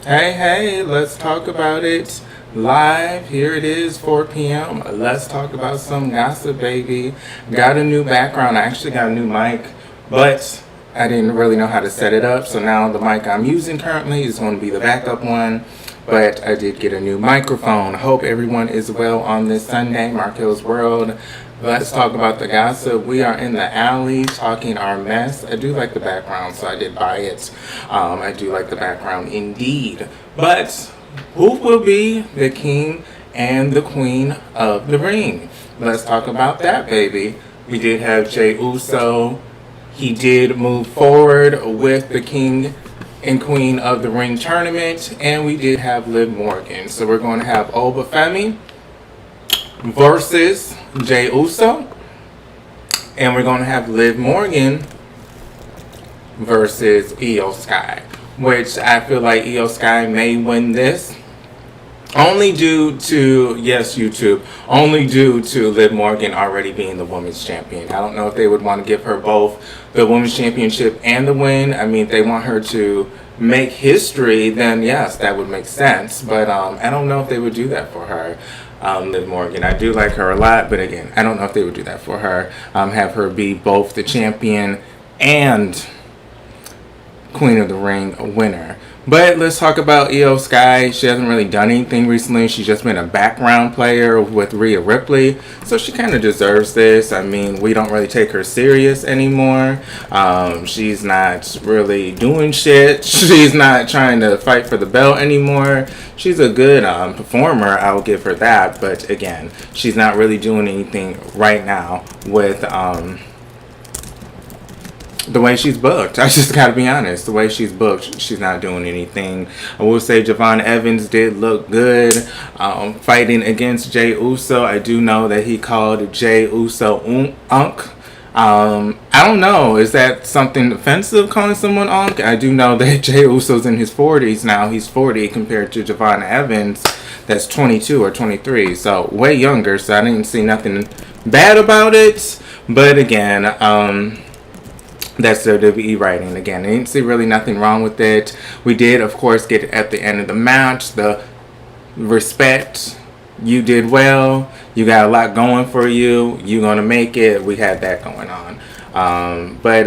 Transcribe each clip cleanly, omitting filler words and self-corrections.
Hey, let's talk about it live. Here it is, 4 p.m. Let's talk about some gossip, baby. Got a new background. I actually got a new mic, but I didn't really know how to set it up. So now the mic I'm using currently is going to be the backup one. But I did get a new microphone. I hope everyone is well on this Sunday, Marquelworld. Let's talk about the gossip. We are in the alley talking our mess. I do like the background, so I did buy it. I do like the background indeed. But who will be the king and the queen of the ring? Let's talk about that, baby. We did have Jey Uso. He did move forward with the king and queen of the ring tournament, and we did have Liv Morgan. So we're going to have Obafemi versus Jey Uso, and we're going to have Liv Morgan versus Io Sky, which I feel like Io Sky may win this. Only due to, yes, YouTube, only due to Liv Morgan already being the women's champion. I don't know if they would want to give her both the women's championship and the win. I mean, if they want her to make history, then yes, that would make sense. But I don't know if they would do that for her, Liv Morgan. I do like her a lot, but again, I don't know if they would do that for her. Have her be both the champion and Queen of the Ring winner. But let's talk about Io Sky. She hasn't really done anything recently. She's just been a background player with Rhea Ripley. So she kind of deserves this. I mean, we don't really take her serious anymore. She's not really doing shit. She's not trying to fight for the belt anymore. She's a good performer. I'll give her that. But again, she's not really doing anything right now with the way she's booked. I just gotta be honest. The way she's booked, she's not doing anything. I will say Javon Evans did look good fighting against Jey Uso. I do know that he called Jey Uso Unk. I don't know. Is that something offensive, calling someone Unk? I do know that Jey Uso's in his 40s now. He's 40 compared to Javon Evans, that's 22 or 23. So way younger. So I didn't see nothing bad about it. But again, that's WWE writing. Again, I didn't see really nothing wrong with it. We did, of course, get at the end of the match the respect. You did well. You got a lot going for you. You're going to make it. We had that going on. But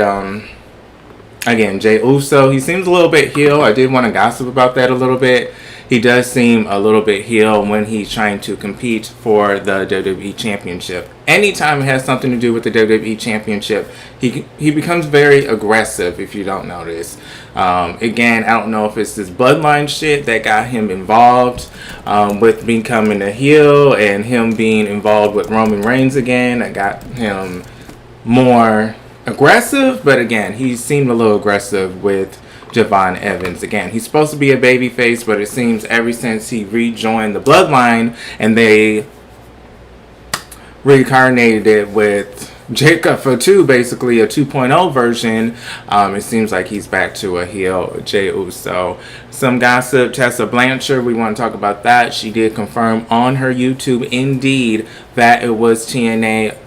again, Jey Uso, he seems a little bit heel. I did want to gossip about that a little bit. He does seem a little bit heel when he's trying to compete for the WWE Championship. Anytime it has something to do with the WWE Championship, he becomes very aggressive, if you don't notice. Again, I don't know if it's this bloodline shit that got him involved with becoming a heel and him being involved with Roman Reigns again. That got him more aggressive, but again, he seemed a little aggressive with Javon Evans. Again, he's supposed to be a babyface, but it seems ever since he rejoined the bloodline and they reincarnated it with Jacob Fatu, basically a 2.0 version, it seems like he's back to a heel, Jey Uso. Some gossip, Tessa Blanchard, we want to talk about that. She did confirm on her YouTube, indeed, that it was TNA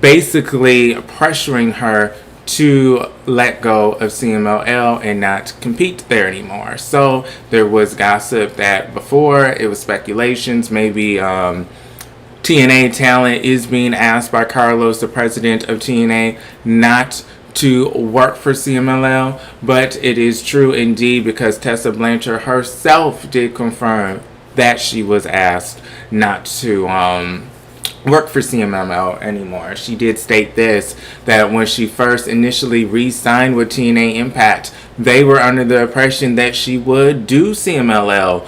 basically pressuring her to let go of CMLL and not compete there anymore. So there was gossip that before, it was speculations, maybe TNA talent is being asked by Carlos, the president of TNA, not to work for CMLL, but it is true indeed because Tessa Blanchard herself did confirm that she was asked not to work for CMLL anymore. She did state this, that when she first initially re-signed with TNA Impact, they were under the impression that she would do CMLL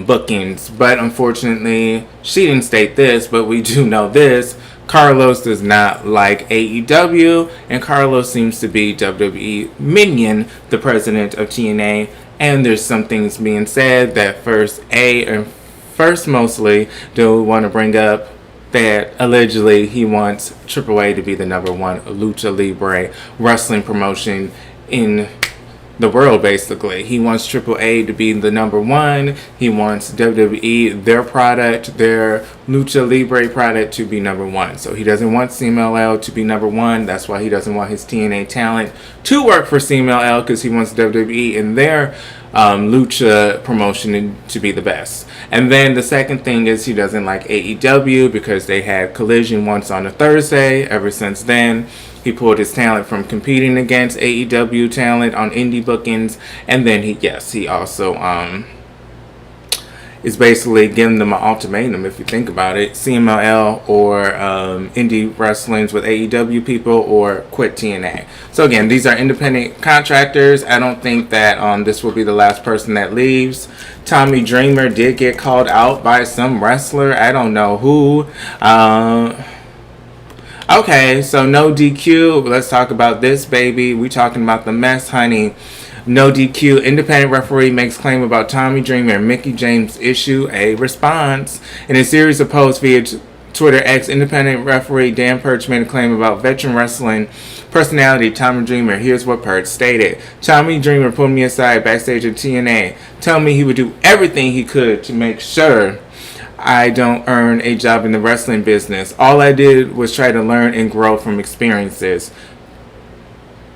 bookings, but unfortunately she didn't state this, but we do know this: Carlos does not like AEW, and Carlos seems to be WWE minion, the president of TNA, and there's some things being said that first mostly do want to bring up that allegedly he wants AAA to be the #1 Lucha Libre wrestling promotion in the world, basically. He wants AAA to be the number one. He wants WWE, their product, their Lucha Libre product, to be number one. So he doesn't want CMLL to be number one. That's why he doesn't want his TNA talent to work for CMLL, because he wants WWE and their Lucha promotion to be the best. And then the second thing is he doesn't like AEW because they had Collision once on a Thursday. Ever since then, he pulled his talent from competing against AEW talent on indie bookings. And then he also is basically giving them an ultimatum, if you think about it. CMLL or indie wrestlings with AEW people, or quit TNA. So again, these are independent contractors. I don't think that this will be the last person that leaves. Tommy Dreamer did get called out by some wrestler. I don't know who. Okay, so no DQ. Let's talk about this, baby. We talking about the mess, honey. No DQ. Independent referee makes claim about Tommy Dreamer and Mickie James issue a response. In a series of posts via Twitter X, independent referee Dan Perch made a claim about veteran wrestling personality Tommy Dreamer. Here's what Perch stated. Tommy Dreamer pulled me aside backstage at TNA, telling me he would do everything he could to make sure I don't earn a job in the wrestling business. All I did was try to learn and grow from experiences.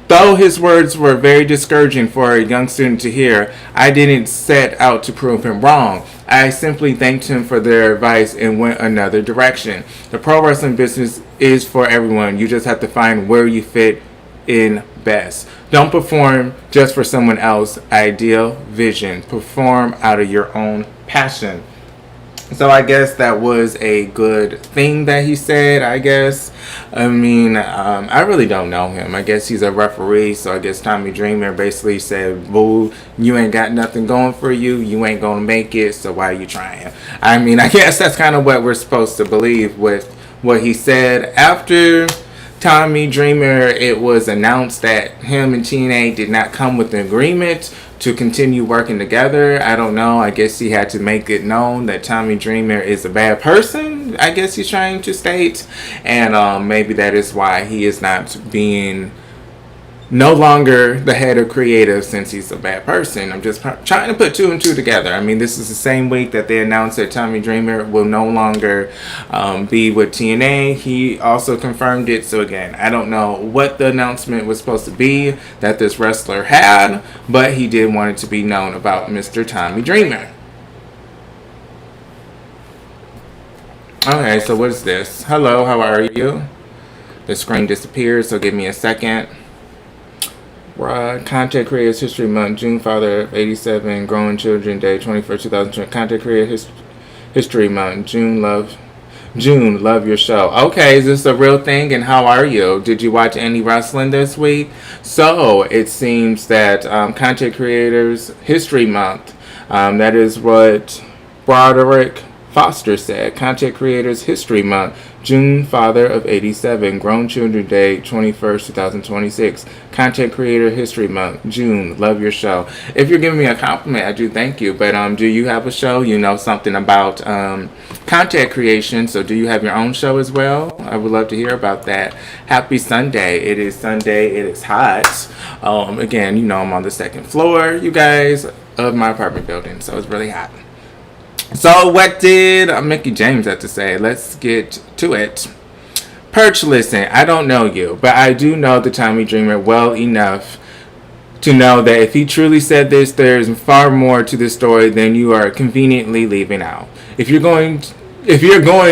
Though his words were very discouraging for a young student to hear, I didn't set out to prove him wrong. I simply thanked him for their advice and went another direction. The pro wrestling business is for everyone. You just have to find where you fit in best. Don't perform just for someone else's ideal vision. Perform out of your own passion. So I guess that was a good thing that he said, I guess. I mean, I really don't know him. I guess he's a referee, so I guess Tommy Dreamer basically said, boo, you ain't got nothing going for you. You ain't going to make it, so why are you trying? I mean, I guess that's kind of what we're supposed to believe with what he said. After Tommy Dreamer, it was announced that him and TNA did not come with an agreement to continue working together. I don't know. I guess he had to make it known that Tommy Dreamer is a bad person, I guess he's trying to state. And maybe that is why he is not being no longer the head of creative, since he's a bad person. I'm just trying to put two and two together. I mean, this is the same week that they announced that Tommy Dreamer will no longer be with TNA. He also confirmed it. So again, I don't know what the announcement was supposed to be that this wrestler had, but he did want it to be known about Mr. Tommy Dreamer. Okay, so what is this? Hello, how are you? The screen disappeared, so give me a second. Content Creators History Month, June Father of 87, Growing Children Day, 21st, 2020. Content Creators History Month, June, love your show. Okay, is this a real thing, and how are you? Did you watch any wrestling this week? So, it seems that Content Creators History Month, that is what Broderick Foster said. Content Creators History Month, June Father of 87, Grown Children Day, 21st, 2026. Content Creator History Month, June, love your show. If you're giving me a compliment, I do thank you. But do you have a show? You know something about content creation, so do you have your own show as well? I would love to hear about that. Happy Sunday. It is Sunday. It is hot. Again, you know I'm on the second floor, you guys, of my apartment building, so it's really hot. So what did Mickie James have to say? Let's get to it. Perch, listen, I don't know you, but I do know the Tommy Dreamer well enough to know that if he truly said this, there's far more to this story than you are conveniently leaving out. If you're going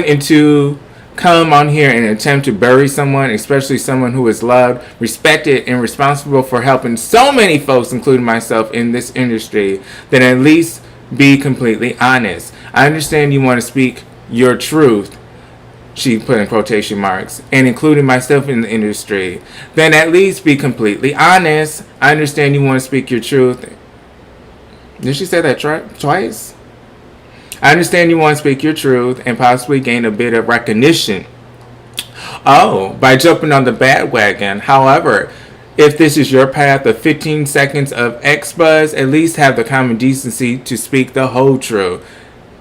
into come on here and attempt to bury someone, especially someone who is loved, respected, and responsible for helping so many folks, including myself, in this industry, then at least be completely honest. I understand you want to speak your truth, she put in quotation marks, and including myself in the industry. Then at least be completely honest. I understand you want to speak your truth. Did she say that twice? I understand you want to speak your truth and possibly gain a bit of recognition. Oh, by jumping on the bandwagon. However, if this is your path of 15 seconds of X-Buzz, at least have the common decency to speak the whole truth.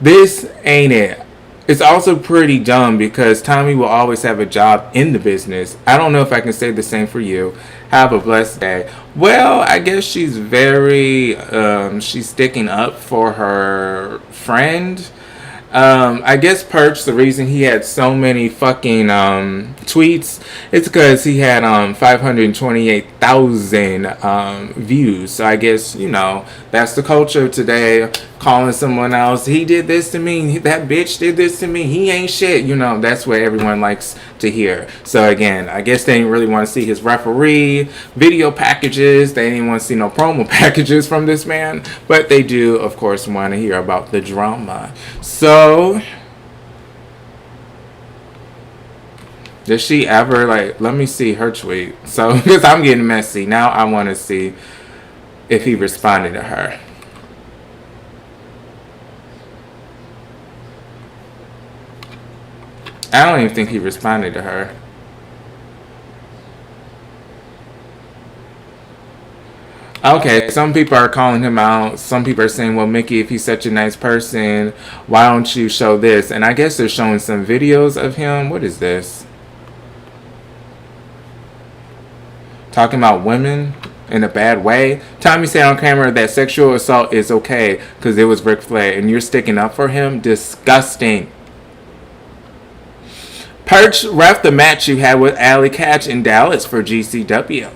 This ain't it. It's also pretty dumb because Tommy will always have a job in the business. I don't know if I can say the same for you. Have a blessed day. Well, I guess she's very, she's sticking up for her friend. I guess Perch, the reason he had so many fucking tweets, it's because he had 528,000 views. So I guess, you know, that's the culture today. Calling someone else, he did this to me, that bitch did this to me, he ain't shit. You know, that's what everyone likes to hear. So again, I guess they didn't really want to see his referee video packages. They didn't want to see no promo packages from this man. But they do, of course, want to hear about the drama. So, did she ever, like, let me see her tweet. So, because I'm getting messy. Now I want to see if he responded to her. I don't even think he responded to her. Okay, some people are calling him out. Some people are saying, well, Mickey, if he's such a nice person, why don't you show this? And I guess they're showing some videos of him. What is this? Talking about women in a bad way. Tommy said on camera that sexual assault is okay because it was Ric Flair and you're sticking up for him? Disgusting. Perch ref the match you had with Alley Catch in Dallas for GCW.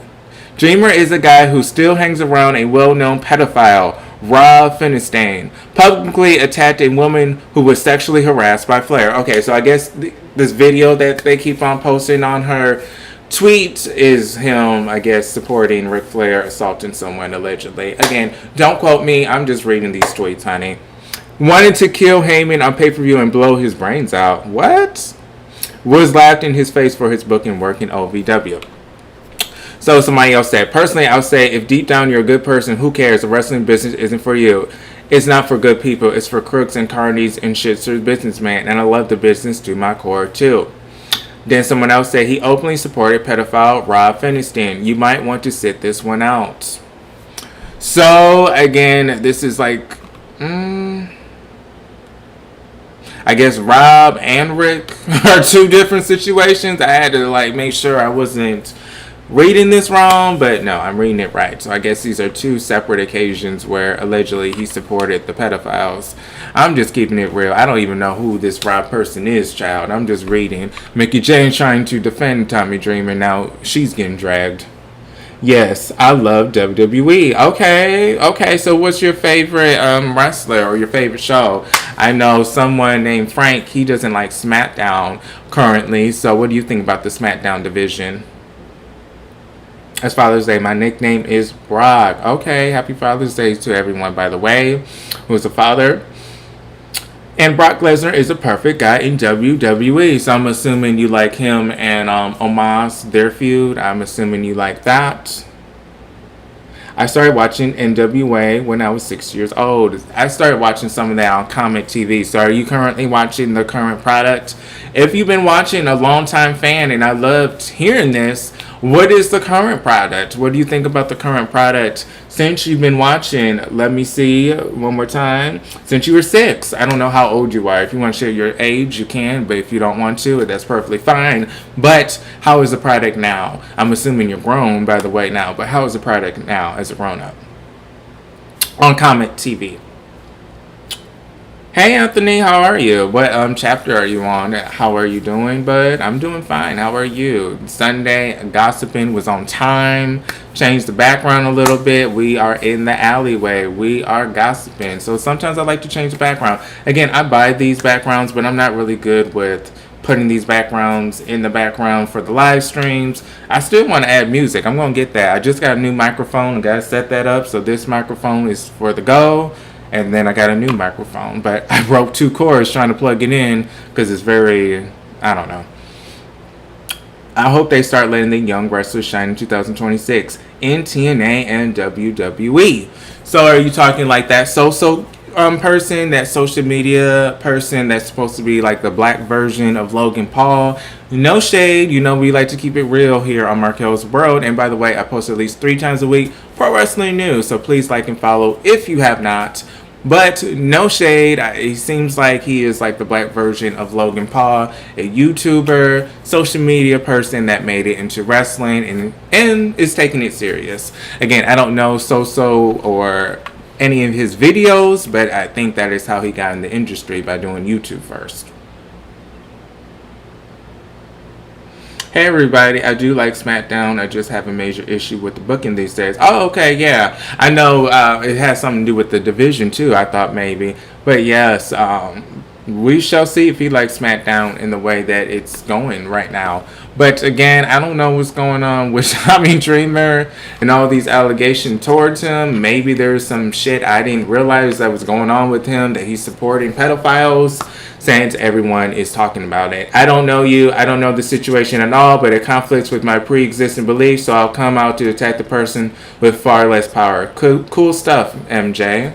Dreamer is a guy who still hangs around a well-known pedophile, Rob Finestein, publicly attacked a woman who was sexually harassed by Flair. Okay, so I guess this video that they keep on posting on her tweet is him, I guess, supporting Ric Flair assaulting someone allegedly. Again, don't quote me. I'm just reading these tweets, honey. Wanted to kill Heyman on pay-per-view and blow his brains out. What? Was laughed in his face for his booking work in OVW. So somebody else said, personally, I would say if deep down you're a good person, who cares? The wrestling business isn't for you. It's not for good people. It's for crooks and carnies and shitsters businessmen. And I love the business to my core too. Then someone else said he openly supported pedophile Rob Finestein. You might want to sit this one out. So again, this is like... I guess Rob and Rick are two different situations. I had to like make sure I wasn't reading this wrong, but no, I'm reading it right. So I guess these are two separate occasions where allegedly he supported the pedophiles. I'm just keeping it real. I don't even know who this Rob person is, child. I'm just reading. Mickey Jane trying to defend Tommy Dreamer. Now she's getting dragged. Yes, I love WWE. Okay. So what's your favorite wrestler or your favorite show? I know someone named Frank. He doesn't like SmackDown currently. So what do you think about the SmackDown division? It's Father's Day. My nickname is Brock. Okay, happy Father's Day to everyone, by the way, who's a father. And Brock Lesnar is a perfect guy in WWE. So I'm assuming you like him and Omos, their feud. I'm assuming you like that. I started watching NWA when I was 6 years old. I started watching some of that on Comet TV. So are you currently watching the current product? If you've been watching, a longtime fan, and I loved hearing this, what is the current product? What do you think about the current product since you've been watching? Let me see one more time. Since you were 6. I don't know how old you are. If you want to share your age, you can. But if you don't want to, that's perfectly fine. But how is the product now? I'm assuming you're grown, by the way, now. But how is the product now as a grown-up? On Comet TV. Hey Anthony, how are you? What chapter are you on? How are you doing, bud? I'm doing fine. How are you? Sunday gossiping was on time. Changed the background a little bit. We are in the alleyway. We are gossiping. So sometimes I like to change the background. Again, I buy these backgrounds, but I'm not really good with putting these backgrounds in the background for the live streams. I still want to add music. I'm going to get that. I just got a new microphone. I got to set that up. So this microphone is for the go. And then I got a new microphone. But I broke 2 cords trying to plug it in because it's very, I don't know. I hope they start letting the young wrestlers shine in 2026 in TNA and WWE. So are you talking like that person, that social media person that's supposed to be like the black version of Logan Paul? No shade. You know we like to keep it real here on Marquelworld. And by the way, I post at least 3 times a week pro wrestling news. So please like and follow if you have not. But no shade. He seems like he is like the black version of Logan Paul, a YouTuber, social media person that made it into wrestling and is taking it serious. Again, I don't know So or any of his videos, but I think that is how he got in the industry, by doing YouTube first. Hey everybody, I do like SmackDown. I just have a major issue with the booking these days. Oh, okay, yeah. I know it has something to do with the division too, I thought maybe. But yes, we shall see if he likes SmackDown in the way that it's going right now. But again, I don't know what's going on with Dreamer and all these allegations towards him. Maybe there's some shit I didn't realize that was going on with him, that he's supporting pedophiles, since everyone is talking about it. I don't know you, I don't know the situation at all, but it conflicts with my pre-existing beliefs, so I'll come out to attack the person with far less power. Cool stuff, MJ.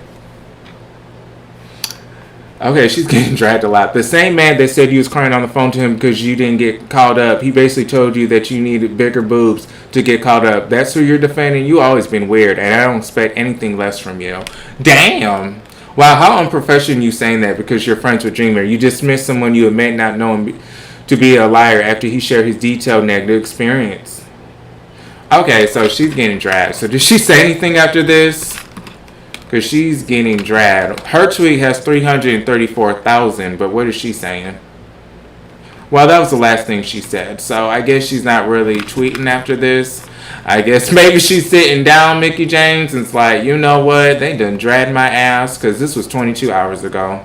Okay, she's getting dragged a lot. The same man that said you was crying on the phone to him because you didn't get called up, he basically told you that you needed bigger boobs to get called up. That's who you're defending? You always been weird, and I don't expect anything less from you. Damn! Wow, how unprofessional you saying that because you're friends with Dreamer. You dismiss someone you admit not knowing to be a liar after he shared his detailed negative experience. Okay, so she's getting dragged. So did she say anything after this? Because she's getting dragged. Her tweet has 334,000, but what is she saying? Well, that was the last thing she said. So I guess she's not really tweeting after this. I guess maybe she's sitting down, Mickie James, and it's like, you know what? They done dragged my ass because this was 22 hours ago.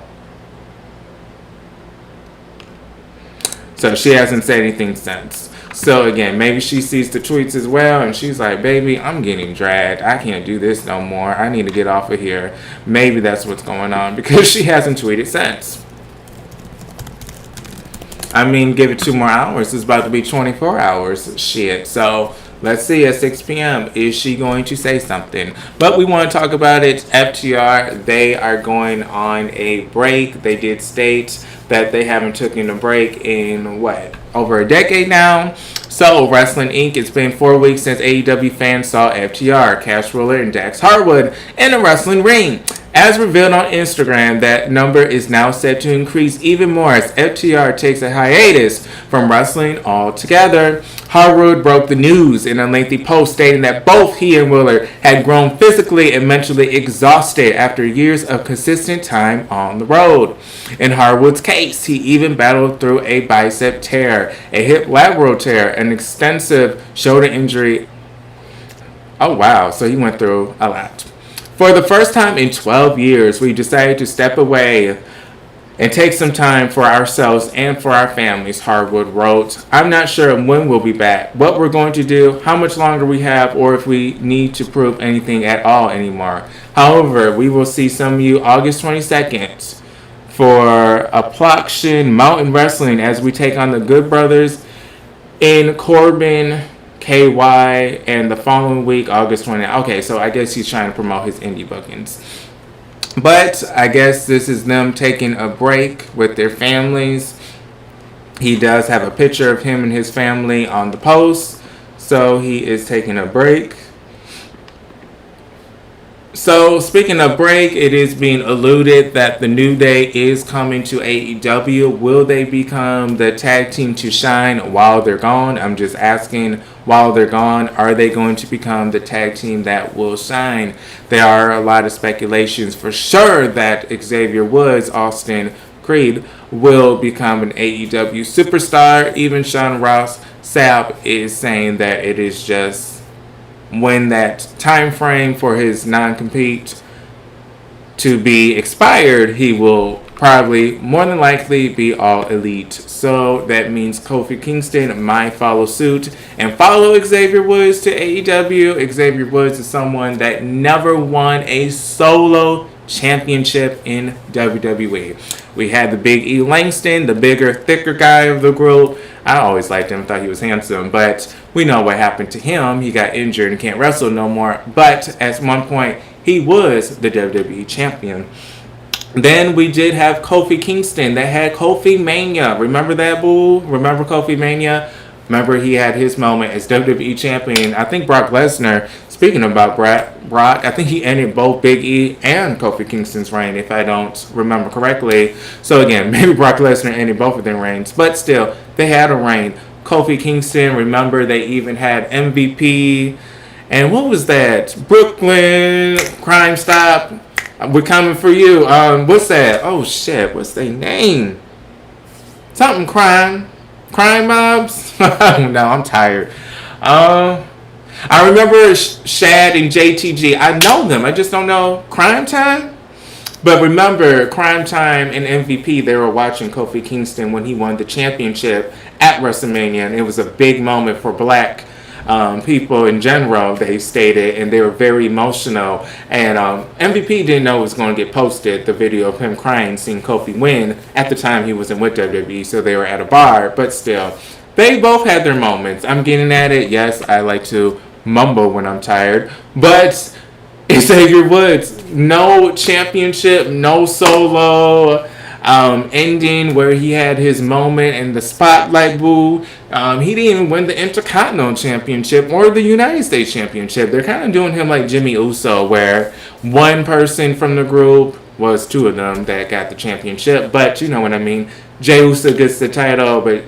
So she hasn't said anything since. So again, maybe she sees the tweets as well, and she's like, baby, I'm getting dragged. I can't do this no more. I need to get off of here. Maybe that's what's going on because she hasn't tweeted since. I mean, give it 2 more hours. It's about to be 24 hours. Shit. So let's see at 6 p.m. Is she going to say something? But we want to talk about it. FTR, they are going on a break. They did state that they haven't taken a break in, over a decade now. So, Wrestling Inc., it's been 4 weeks since AEW fans saw FTR, Cash Ruler, and Dax Harwood in a wrestling ring. As revealed on Instagram, that number is now set to increase even more as FTR takes a hiatus from wrestling altogether. Harwood broke the news in a lengthy post stating that both he and Wheeler had grown physically and mentally exhausted after years of consistent time on the road. In Harwood's case, he even battled through a bicep tear, a hip lateral tear, an extensive shoulder injury. Oh wow, so he went through a lot. For the first time in 12 years, we decided to step away and take some time for ourselves and for our families, Harwood wrote. I'm not sure when we'll be back, what we're going to do, how much longer we have, or if we need to prove anything at all anymore. However, we will see some of you August 22nd for a Ploction Mountain Wrestling as we take on the Good Brothers in Corbin, KY, and the following week, August 20th. Okay, so I guess he's trying to promote his indie bookings. But I guess this is them taking a break with their families. He does have a picture of him and his family on the post. So he is taking a break. So, speaking of break, it is being alluded that the New Day is coming to AEW. Will they become the tag team to shine while they're gone? I'm just asking, while they're gone, are they going to become the tag team that will shine? There are a lot of speculations for sure that Xavier Woods, Austin Creed, will become an AEW superstar. Even Sean Ross Sapp is saying that it is just when that time frame for his non-compete to be expired, he will probably, more than likely, be all elite. So that means Kofi Kingston might follow suit and follow Xavier Woods to AEW. Xavier Woods is someone that never won a solo championship in WWE. We had the Big E Langston, the bigger, thicker guy of the group. I always liked him, thought he was handsome, but we know what happened to him. He got injured and can't wrestle no more. But at one point, he was the WWE champion. Then we did have Kofi Kingston that had Kofi Mania. Remember that, boo? Remember Kofi Mania? Remember, he had his moment as WWE champion. I think Brock Lesnar, speaking about Brock, I think he ended both Big E and Kofi Kingston's reign, if I don't remember correctly. So again, maybe Brock Lesnar ended both of their reigns, but still, they had a reign. Kofi Kingston, remember, they even had MVP. And what was that? Brooklyn, Crime Stop, we're coming for you. What's that? Oh shit, what's their name? Something crime mobs. No, I'm tired. I remember Shad and JTG. I know them. I just don't know Crime Time. But remember, Crime Time and MVP, they were watching Kofi Kingston when he won the championship at WrestleMania, and it was a big moment for black people in general, they stated, and they were very emotional. And MVP didn't know it was going to get posted, the video of him crying, seeing Kofi win. At the time, he wasn't with WWE, so they were at a bar, but still, they both had their moments. I'm getting at it. Yes, I like to mumble when I'm tired, but Xavier Woods, no championship, no solo ending where he had his moment in the spotlight booth. He didn't even win the Intercontinental Championship or the United States Championship. They're kind of doing him like Jimmy Uso, where one person from the group, was two of them that got the championship, but you know what I mean. Jey Uso gets the title, but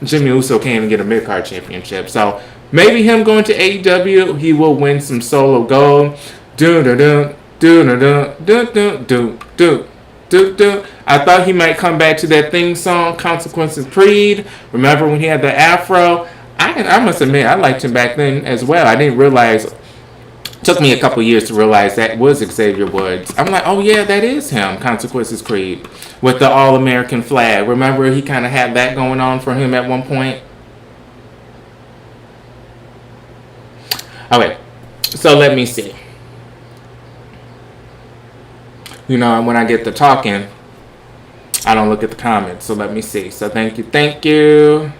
Jimmy Uso can't even get a mid-card championship. So maybe him going to AEW, he will win some solo gold. I thought he might come back to that theme song, Consequences Creed. Remember when he had the afro? I must admit, I liked him back then as well. I didn't realize, it took me a couple years to realize that was Xavier Woods. I'm like, oh yeah, that is him, Consequences Creed, with the All-American flag. Remember he kind of had that going on for him at one point? Okay, so let me see. You know, when I get to talking, I don't look at the comments. So let me see. So thank you.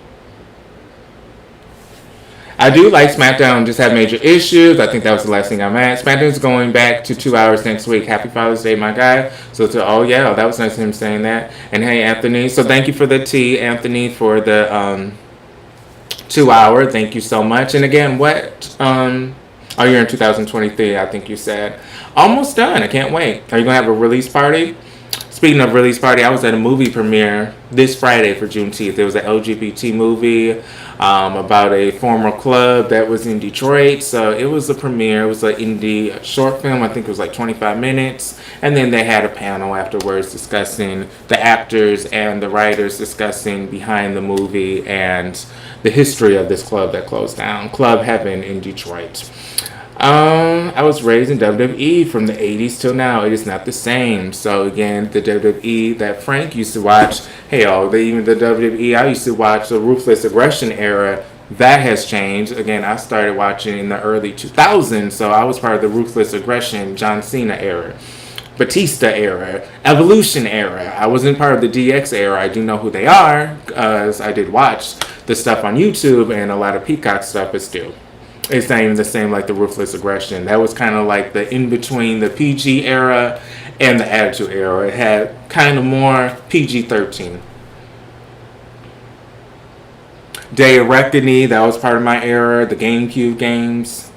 I do like SmackDown, just have major issues. I think that was the last thing I'm at. SmackDown's going back to 2 hours next week. Happy Father's Day, my guy. So oh yeah, that was nice of him saying that. And hey, Anthony. So thank you for the tea, Anthony, for the 2 hour. Thank you so much. And again, what oh, you're in 2023, I think you said. Almost done. I can't wait. Are you going to have a release party? Speaking of release party, I was at a movie premiere this Friday for Juneteenth. There was an LGBT movie about a former club that was in Detroit. So it was a premiere. It was an indie short film. I think it was like 25 minutes. And then they had a panel afterwards discussing the actors and the writers discussing behind the movie and the history of this club that closed down, Club Heaven in Detroit. I was raised in WWE from the 80s till now. It is not the same. So again, the WWE that Frank used to watch, even the WWE I used to watch, the Ruthless Aggression era, that has changed. Again, I started watching in the early 2000s, so I was part of the Ruthless Aggression, John Cena era, Batista era, Evolution era. I wasn't part of the DX era. I do know who they are, because I did watch the stuff on YouTube and a lot of Peacock stuff, but still. It's not even the same like the Ruthless Aggression. That was kind of like the in-between the PG era and the Attitude era. It had kind of more PG-13. Day of Reckoning, that was part of my era. The GameCube games.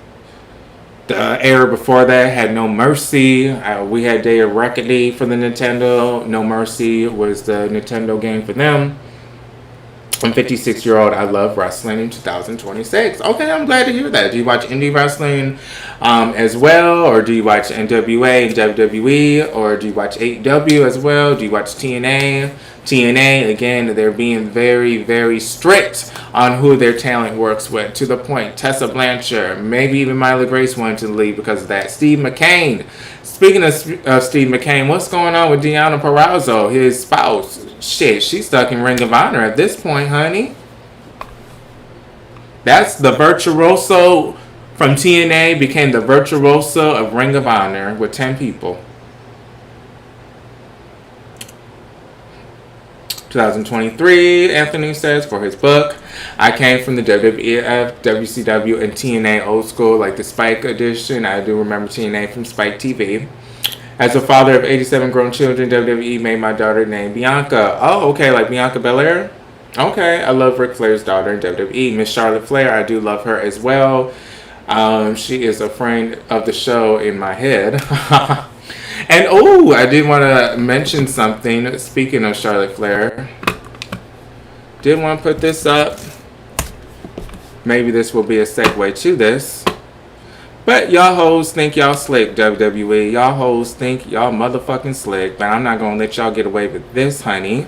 The era before that had No Mercy. We had Day of Reckoning for the Nintendo. No Mercy was the Nintendo game for them. I'm 56-year-old. I love wrestling in 2026. Okay, I'm glad to hear that. Do you watch indie wrestling as well? Or do you watch NWA and WWE? Or do you watch AEW as well? Do you watch TNA? TNA, again, they're being very, very strict on who their talent works with. To the point, Tessa Blanchard, maybe even Miley Grace wanted to leave because of that. Steve McCain. Speaking of Steve McCain, what's going on with Deonna Purrazzo, his spouse? Shit, she's stuck in Ring of Honor at this point, honey. That's the virtuoso from TNA became the virtuoso of Ring of Honor with 10 people. 2023, Anthony says, for his book. I came from the WWF, WCW, and TNA old school, like the Spike edition. I do remember TNA from Spike TV. As a father of 87 grown children, WWE made my daughter named Bianca. Oh, okay, like Bianca Belair? Okay, I love Ric Flair's daughter in WWE, Miss Charlotte Flair. I do love her as well. She is a friend of the show in my head. And oh, I did want to mention something. Speaking of Charlotte Flair, did want to put this up. Maybe this will be a segue to this. But y'all hoes think y'all slick, WWE. Y'all hoes think y'all motherfucking slick. But I'm not going to let y'all get away with this, honey.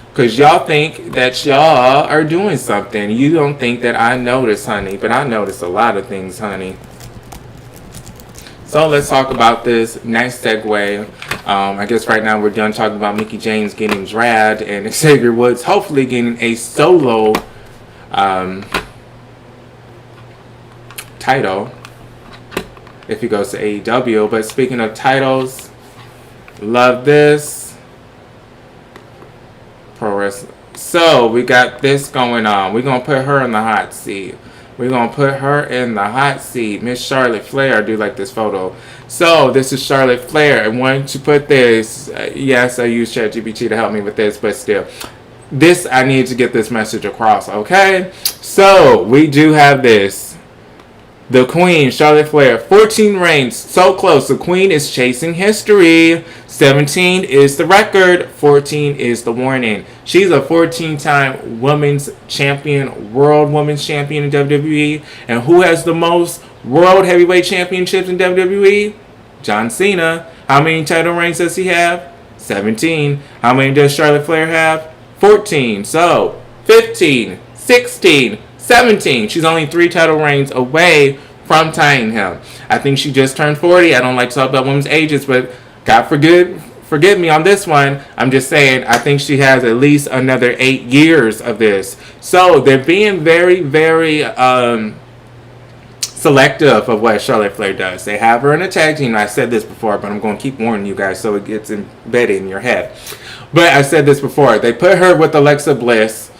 Because y'all think that y'all are doing something. You don't think that I notice, honey. But I notice a lot of things, honey. So let's talk about this. Nice segue. I guess right now we're done talking about Mickie James getting dragged. And Xavier Woods hopefully getting a solo title if he goes to AEW. But speaking of titles, love this. Pro wrestling. So we got this going on. We're going to put her in the hot seat. We're going to put her in the hot seat. Miss Charlotte Flair. I do like this photo. So this is Charlotte Flair. I want to put this. Yes, I use ChatGPT to help me with this, but still. This, I need to get this message across, okay? So we do have this. The Queen, Charlotte Flair, 14 reigns, so close. The Queen is chasing history. 17 is the record. 14 is the warning. She's a 14-time women's champion, world women's champion in WWE. And who has the most world heavyweight championships in WWE? John Cena. How many title reigns does he have? 17. How many does Charlotte Flair have? 14. So, 15, 16, 17. She's only 3 title reigns away from tying him. I think she just turned 40. I don't like to talk about women's ages, but God forgive me on this one. I'm just saying, I think she has at least another 8 years of this. So they're being very, very selective of what Charlotte Flair does. They have her in a tag team. I said this before, but I'm going to keep warning you guys so it gets embedded in your head. But I said this before. They put her with Alexa Bliss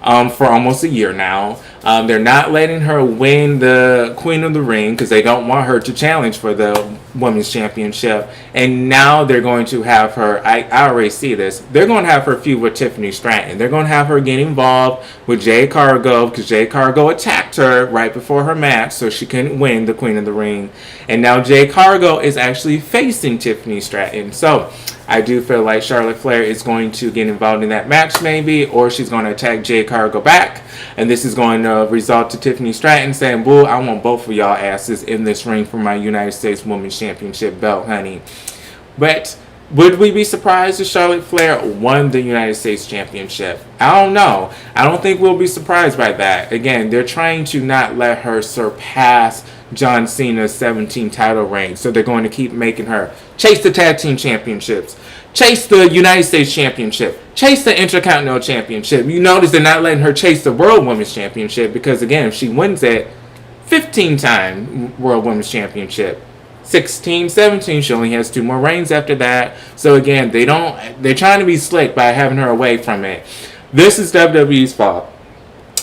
for almost a year now. They're not letting her win the Queen of the Ring because they don't want her to challenge for the Women's Championship. And now they're going to have her, I already see this, they're going to have her feud with Tiffany Stratton. They're going to have her get involved with Jade Cargill because Jade Cargill attacked her right before her match so she couldn't win the Queen of the Ring. And now Jade Cargill is actually facing Tiffany Stratton. So I do feel like Charlotte Flair is going to get involved in that match maybe, or she's going to attack Jade Cargill back. And this is going to result to Tiffany Stratton saying, "Boo, I want both of y'all asses in this ring for my United States Women's Championship belt, honey." But would we be surprised if Charlotte Flair won the United States Championship? I don't know. I don't think we'll be surprised by that. Again, they're trying to not let her surpass John Cena's 17 title reign. So they're going to keep making her chase the tag team championships, chase the United States Championship, chase the Intercontinental Championship. You notice they're not letting her chase the World Women's Championship because, again, if she wins it, 15-time World Women's Championship. 16, 17, she only has 2 more reigns after that. So again, they're trying to be slick by having her away from it. This is WWE's fault.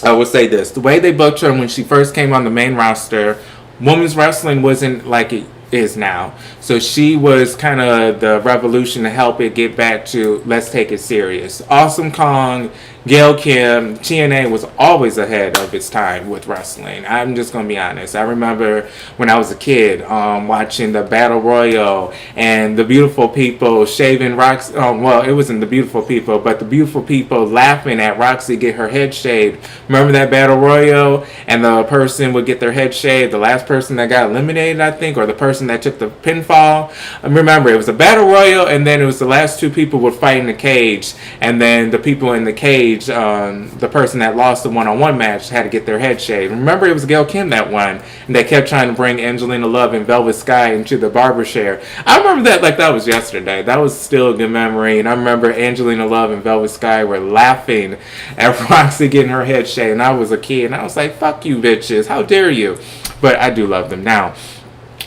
I will say this. The way they booked her when she first came on the main roster, women's wrestling wasn't like it is now. So she was kind of the revolution to help it get back to let's take it serious. Awesome Kong, Gail Kim, TNA was always ahead of its time with wrestling. I'm just going to be honest. I remember when I was a kid watching the Battle Royal and the Beautiful People shaving Roxy. Well, it wasn't the Beautiful People, but the Beautiful People laughing at Roxy get her head shaved. Remember that Battle Royal? And the person would get their head shaved. The last person that got eliminated, I think, or the person that took the pinfall. Remember, it was a Battle Royal, and then it was the last 2 people would fight in the cage. And then the people in the cage, the person that lost the one-on-one match had to get their head shaved. Remember, it was Gail Kim that won, and they kept trying to bring Angelina Love and Velvet Sky into the barber chair. I remember that like that was yesterday. That was still a good memory, and I remember Angelina Love and Velvet Sky were laughing at Roxy getting her head shaved, and I was a kid, and I was like, fuck you bitches, how dare you? But I do love them now.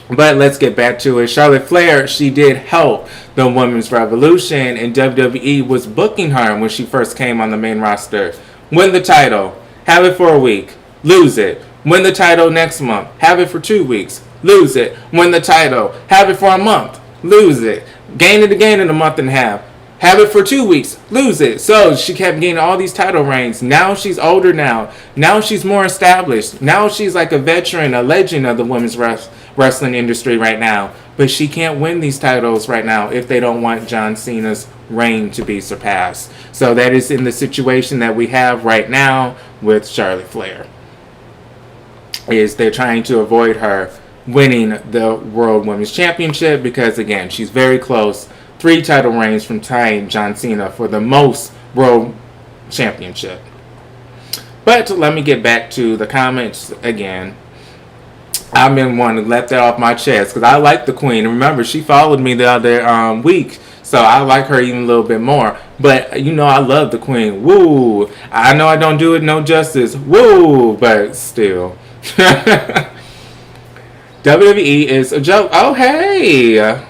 But let's get back to it. Charlotte Flair, she did help the women's revolution, and WWE was booking her when she first came on the main roster. Win the title, have it for a week, lose it. Win the title next month, have it for 2 weeks, lose it. Win the title, have it for a month, lose it. Gain it again in a month and a half, Have it for 2 weeks, lose it. So she kept getting all these title reigns. Now she's older now. Now she's more established. Now she's like a veteran, a legend of the women's wrestling industry right now. But she can't win these titles right now if they don't want John Cena's reign to be surpassed. So that is in the situation that we have right now with Charlotte Flair. Is they're trying to avoid her winning the World Women's Championship because, again, she's very close. 3 title reigns from tying John Cena for the most World Championship. But let me get back to the comments again. I've been wanting to let that off my chest because I like the Queen. Remember, she followed me the other week, so I like her even a little bit more. But, you know, I love the Queen. Woo! I know I don't do it no justice. Woo! But still. WWE is a joke. Oh, hey!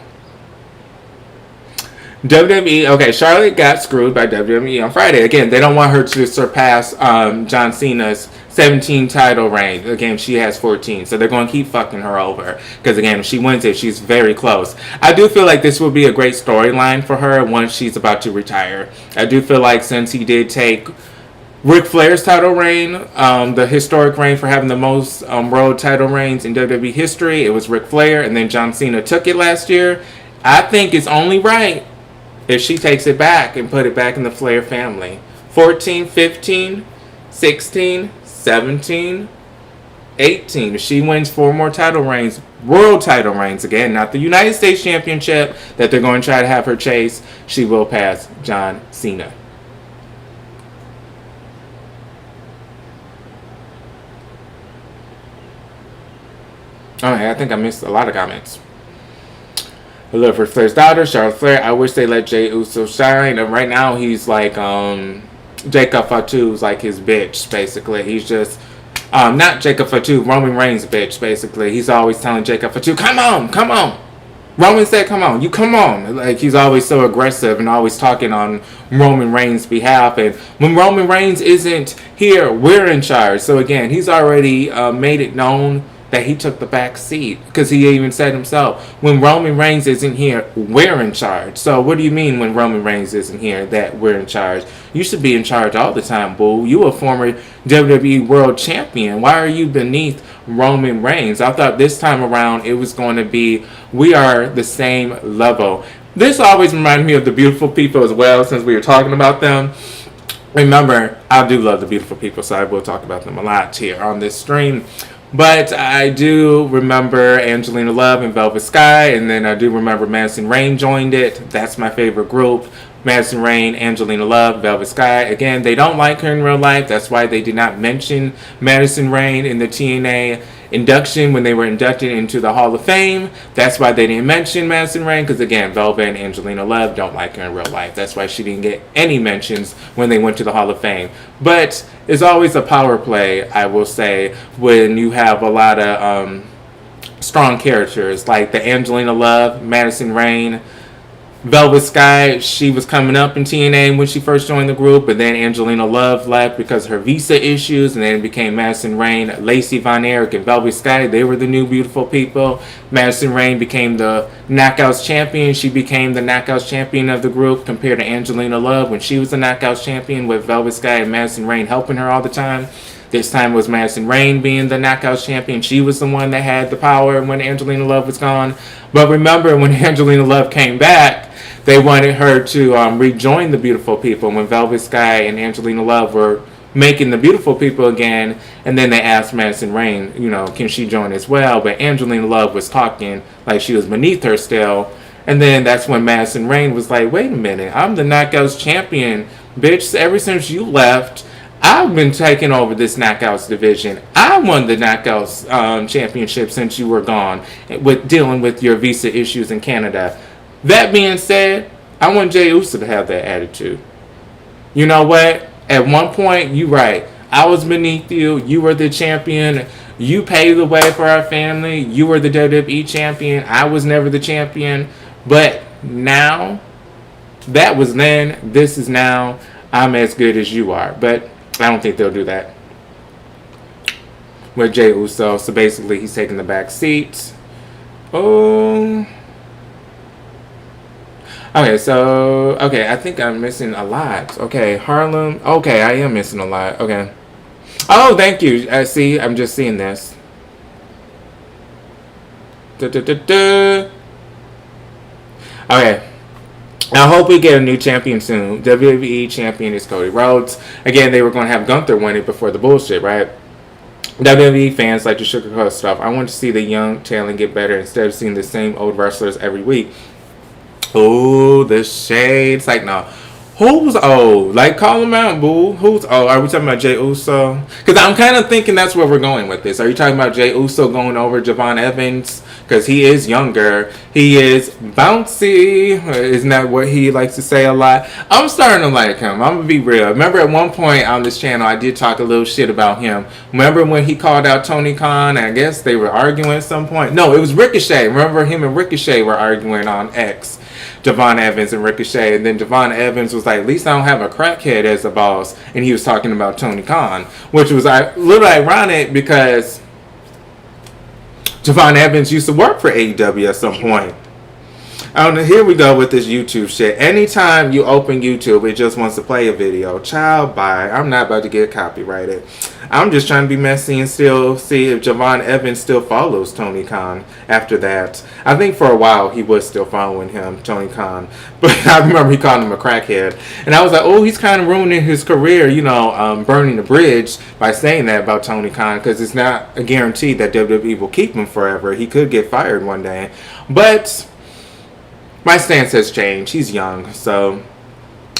WWE, okay, Charlotte got screwed by WWE on Friday. Again, they don't want her to surpass John Cena's 17 title reign. Again, she has 14, so they're going to keep fucking her over. Because, again, if she wins it, she's very close. I do feel like this will be a great storyline for her once she's about to retire. I do feel like since he did take Ric Flair's title reign, the historic reign for having the most world title reigns in WWE history, it was Ric Flair, and then John Cena took it last year. I think it's only right if she takes it back and put it back in the Flair family. 14, 15, 16, 17, 18. If she wins 4 more title reigns, world title reigns, again, not the United States Championship that they're going to try to have her chase, she will pass John Cena. Okay, I think I missed a lot of comments. I love Ric Flair's daughter, Charlotte Flair. I wish they let Jey Uso shine. And right now, he's like, Jacob Fatu's like his bitch, basically. He's just, not Jacob Fatu, Roman Reigns' bitch, basically. He's always telling Jacob Fatu, come on, come on. Roman said, come on, you come on. Like, he's always so aggressive and always talking on Roman Reigns' behalf. And when Roman Reigns isn't here, we're in charge. So again, he's already made it known that he took the back seat, because he even said himself, when Roman Reigns isn't here, we're in charge. So what do you mean when Roman Reigns isn't here that we're in charge? You should be in charge all the time, boo. You a former WWE World Champion. Why are you beneath Roman Reigns? I thought this time around it was going to be, we are the same level. This always reminded me of the Beautiful People as well, since we were talking about them. Remember, I do love the Beautiful People, so I will talk about them a lot here on this stream. But I do remember Angelina Love and Velvet Sky, and then I do remember Madison Rayne joined it. That's my favorite group. Madison Rayne, Angelina Love, Velvet Sky. Again, they don't like her in real life. That's why they did not mention Madison Rayne in the TNA induction when they were inducted into the Hall of Fame. That's why they didn't mention Madison Rayne, because again, Velvet and Angelina Love don't like her in real life. That's why she didn't get any mentions when they went to the Hall of Fame. But it's always a power play, I will say, when you have a lot of strong characters like the Angelina Love, Madison Rayne, Velvet Sky. She was coming up in TNA when she first joined the group, but then Angelina Love left because of her visa issues, and then it became Madison Rayne, Lacey Von Erich, and Velvet Sky. They were the new Beautiful People. Madison Rayne became the Knockouts champion. She became the Knockouts champion of the group compared to Angelina Love when she was the Knockouts champion, with Velvet Sky and Madison Rayne helping her all the time. This time was Madison Rayne being the Knockouts champion. She was the one that had the power when Angelina Love was gone. But remember, when Angelina Love came back, they wanted her to rejoin the Beautiful People when Velvet Sky and Angelina Love were making the Beautiful People again. And then they asked Madison Rayne, you know, can she join as well? But Angelina Love was talking like she was beneath her still. And then that's when Madison Rayne was like, wait a minute, I'm the Knockouts champion, bitch. Ever since you left, I've been taking over this Knockouts division. I won the Knockouts championship since you were gone, with dealing with your visa issues in Canada. That being said, I want Jey Uso to have that attitude. You know what? At one point, you're right. I was beneath you. You were the champion. You paved the way for our family. You were the WWE champion. I was never the champion. But now, that was then. This is now. I'm as good as you are. But I don't think they'll do that with Jey Uso. So basically, he's taking the back seat. Oh. Okay, so okay, I think I'm missing a lot. Okay, Harlem. Okay, I am missing a lot. Okay. Oh, thank you. I see. I'm just seeing this. Da, da, da, da. Okay. I hope we get a new champion soon. WWE champion is Cody Rhodes. Again, they were going to have Gunther win it before the bullshit, right? WWE fans like to sugarcoat stuff. I want to see the young talent get better instead of seeing the same old wrestlers every week. Oh, the shades. Like, no. Who's old? Like, call him out, boo. Who's old? Are we talking about Jey Uso? Because I'm kind of thinking that's where we're going with this. Are you talking about Jey Uso going over Javon Evans? Because he is younger. He is bouncy. Isn't that what he likes to say a lot? I'm starting to like him. I'm going to be real. Remember at one point on this channel, I did talk a little shit about him. Remember when he called out Tony Khan? I guess they were arguing at some point. No, it was Ricochet. Remember him and Ricochet were arguing on X. Javon Evans and Ricochet, and then Javon Evans was like, at least I don't have a crackhead as a boss, and he was talking about Tony Khan, which was a little ironic because Javon Evans used to work for AEW at some point. I don't know, here we go with this YouTube shit. Anytime you open YouTube, it just wants to play a video. Child, bye. I'm not about to get copyrighted. I'm just trying to be messy and still see if Javon Evans still follows Tony Khan after that. I think for a while he was still following him, Tony Khan. But I remember he called him a crackhead. And I was like, oh, he's kind of ruining his career, you know, burning the bridge by saying that about Tony Khan. Because it's not a guarantee that WWE will keep him forever. He could get fired one day. But my stance has changed. He's young, so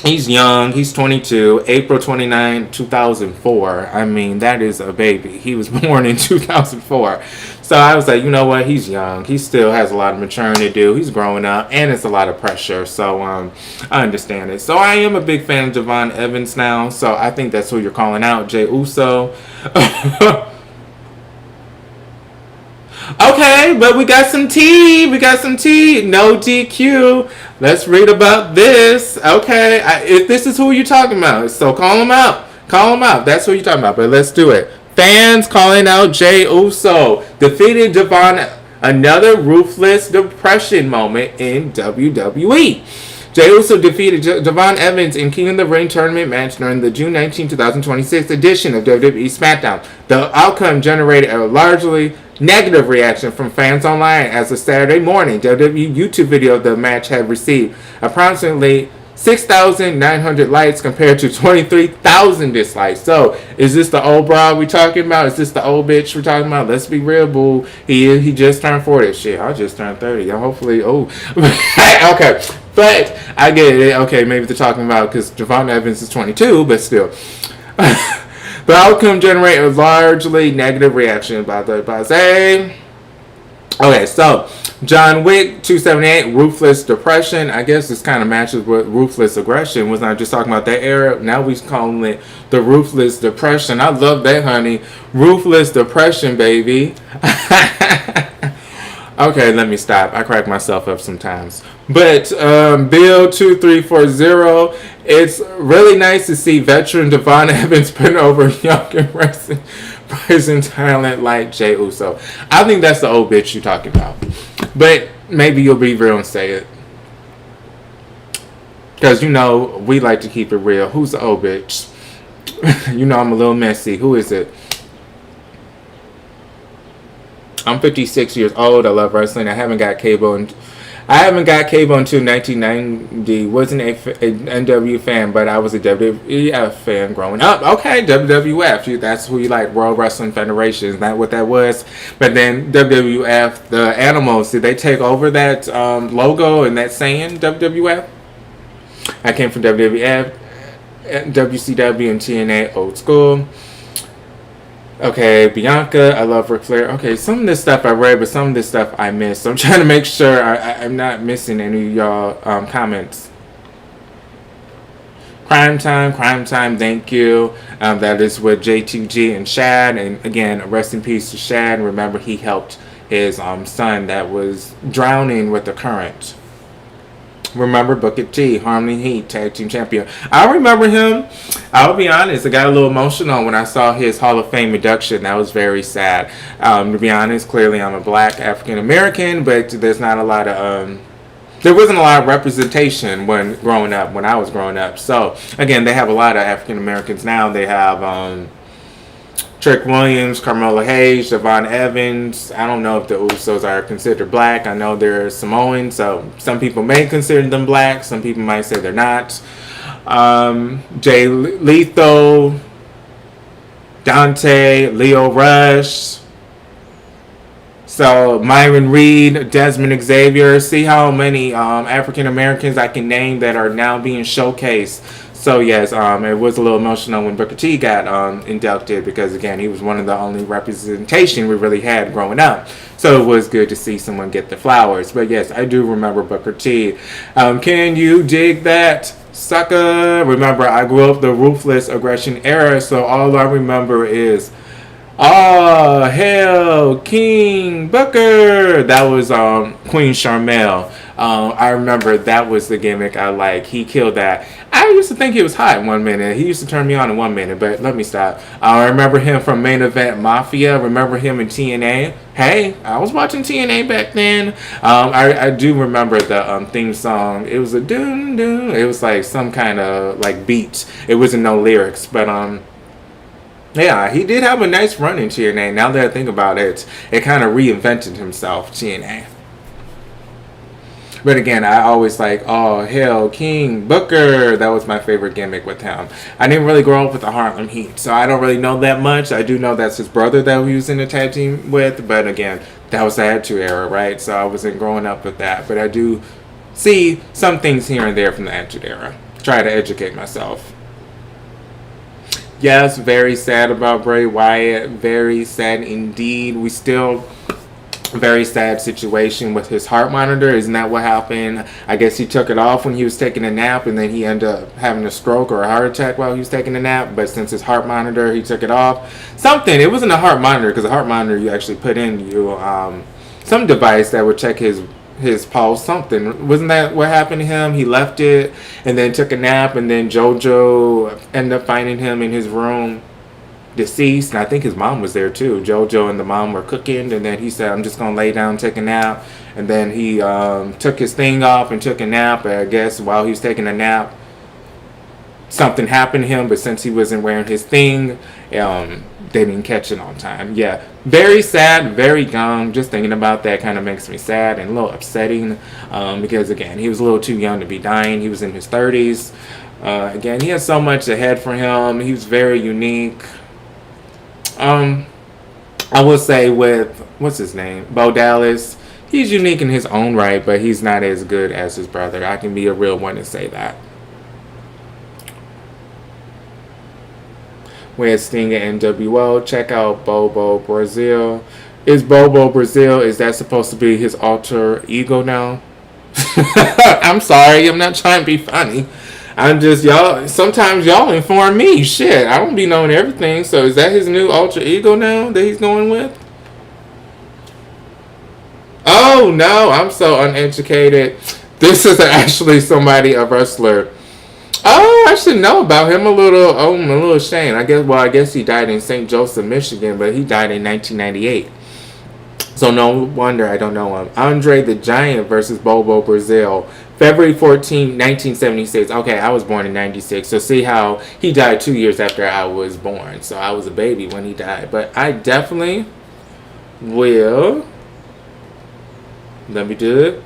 he's young. He's 22. April 29, 2004. I mean, that is a baby. He was born in 2004. So I was like, you know what? He's young. He still has a lot of maturing to do. He's growing up, and it's a lot of pressure. So I understand it. So I am a big fan of Javon Evans now. So I think that's who you're calling out, Jey Uso. Okay, but we got some tea. We got some tea. No DQ. Let's read about this. Okay, if this is who you're talking about, so call him out. Call him out. That's who you're talking about. But let's do it. Fans calling out Jey Uso. Defeated Javon. Another ruthless depression moment in WWE. Jey Uso defeated Javon Evans in King of the Ring tournament match during the June 19, 2026 edition of WWE SmackDown. The outcome generated a largely negative reaction from fans online as the Saturday morning WWE YouTube video of the match had received approximately 6,900 likes compared to 23,000 dislikes. So, is this the old broad we talking about? Is this the old bitch we're talking about? Let's be real, boo. He just turned 40. Shit, I just turned 30. Hopefully, okay. But I get it. Okay, maybe they're talking about because Javon Evans is 22, but still. The outcome generated a largely negative reaction by the base. Okay, so John Wick 278, Ruthless Depression. I guess this kind of matches with Ruthless Aggression. Was not just talking about that era. Now we calling it the Ruthless Depression. I love that, honey. Ruthless Depression, baby. Okay, let me stop. I crack myself up sometimes. But Bill 2340, it's really nice to see veteran Javon Evans putting over young and rising talent like Jey Uso. I think that's the old bitch you're talking about. But maybe you'll be real and say it. Because, you know, we like to keep it real. Who's the old bitch? You know I'm a little messy. Who is it? I'm 56 years old. I love wrestling. I haven't got cable until 1990. Wasn't a NW fan, but I was a WWF fan growing up. Okay, WWF. That's who you like. World Wrestling Federation. Is that what that was? But then WWF, the Animals, did they take over that logo and that saying WWF? I came from WWF, WCW, and TNA, old school. Okay, Bianca, I love Ric Flair. Okay, some of this stuff I read, but some of this stuff I missed. So I'm trying to make sure I'm not missing any of y'all comments. Crime Time, thank you. That is with JTG and Shad. And again, rest in peace to Shad. Remember, he helped his son that was drowning with the current. Remember Booker T, Harmony Heat, Tag Team Champion. I remember him. I'll be honest, I got a little emotional when I saw his Hall of Fame induction. That was very sad. To be honest, clearly I'm a black African American, but there's not a lot of there wasn't a lot of representation when I was growing up. So again, they have a lot of African Americans now. They have Trick Williams, Carmelo Hayes, Javon Evans. I don't know if the Usos are considered black. I know they're Samoan, so some people may consider them black. Some people might say they're not. Jay Lethal, Dante, Leo Rush. So Myron Reed, Desmond Xavier. See how many African Americans I can name that are now being showcased. So yes, it was a little emotional when Booker T got inducted because again he was one of the only representation we really had growing up. So it was good to see someone get the flowers. But yes, I do remember Booker T. Can you dig that, sucker? Remember, I grew up the ruthless aggression era, so all I remember is "Oh, hell, King Booker." That was Queen Charmel. I remember that was the gimmick I like. He killed that. I used to think he was hot in 1 minute. He used to turn me on in 1 minute, but let me stop. I remember him from Main Event Mafia. Remember him in TNA. Hey, I was watching TNA back then. I do remember the theme song. It was a doo doo. It was like some kind of like beat. It wasn't no lyrics, but yeah, he did have a nice run in TNA. Now that I think about it, it kind of reinvented himself, TNA. But again, I always like, oh, hell, King Booker. That was my favorite gimmick with him. I didn't really grow up with the Harlem Heat, so I don't really know that much. I do know that's his brother that he was in the tag team with. But again, that was the Attitude Era, right? So I wasn't growing up with that. But I do see some things here and there from the Attitude Era. Try to educate myself. Yes, very sad about Bray Wyatt. Very sad indeed. We still... very sad situation with his heart monitor. Isn't that what happened? I guess he took it off when he was taking a nap and then he ended up having a stroke or a heart attack while he was taking a nap. But since his heart monitor, he took it off. Something. It wasn't a heart monitor because a heart monitor you actually put in some device that would check his pulse. Something. Wasn't that what happened to him? He left it and then took a nap and then JoJo ended up finding him in his room deceased, and I think his mom was there too. JoJo and the mom were cooking, and then he said, I'm just gonna lay down and take a nap. And then he took his thing off and took a nap. I guess while he was taking a nap, something happened to him, but since he wasn't wearing his thing, they didn't catch it on time. Yeah, very sad, very young. Just thinking about that kind of makes me sad and a little upsetting because again, he was a little too young to be dying. He was in his 30s. Again, he has so much ahead for him. He was very unique. I will say with, what's his name? Bo Dallas. He's unique in his own right, but he's not as good as his brother. I can be a real one and say that. We had Sting and NWO. Check out Bobo Brazil. Is Bobo Brazil, is that supposed to be his alter ego now? I'm sorry, I'm not trying to be funny. I'm just, y'all, sometimes y'all inform me. Shit, I don't be knowing everything. So is that his new alter ego now that he's going with? Oh, no, I'm so uneducated. This is actually a wrestler. Oh, I should know about him a little. Oh, I'm a little ashamed. I guess he died in St. Joseph, Michigan, but he died in 1998. So no wonder I don't know him. Andre the Giant versus Bobo Brazil. February 14, 1976. Okay, I was born in 96. So see how he died 2 years after I was born. So I was a baby when he died. But I definitely will. Let me do it.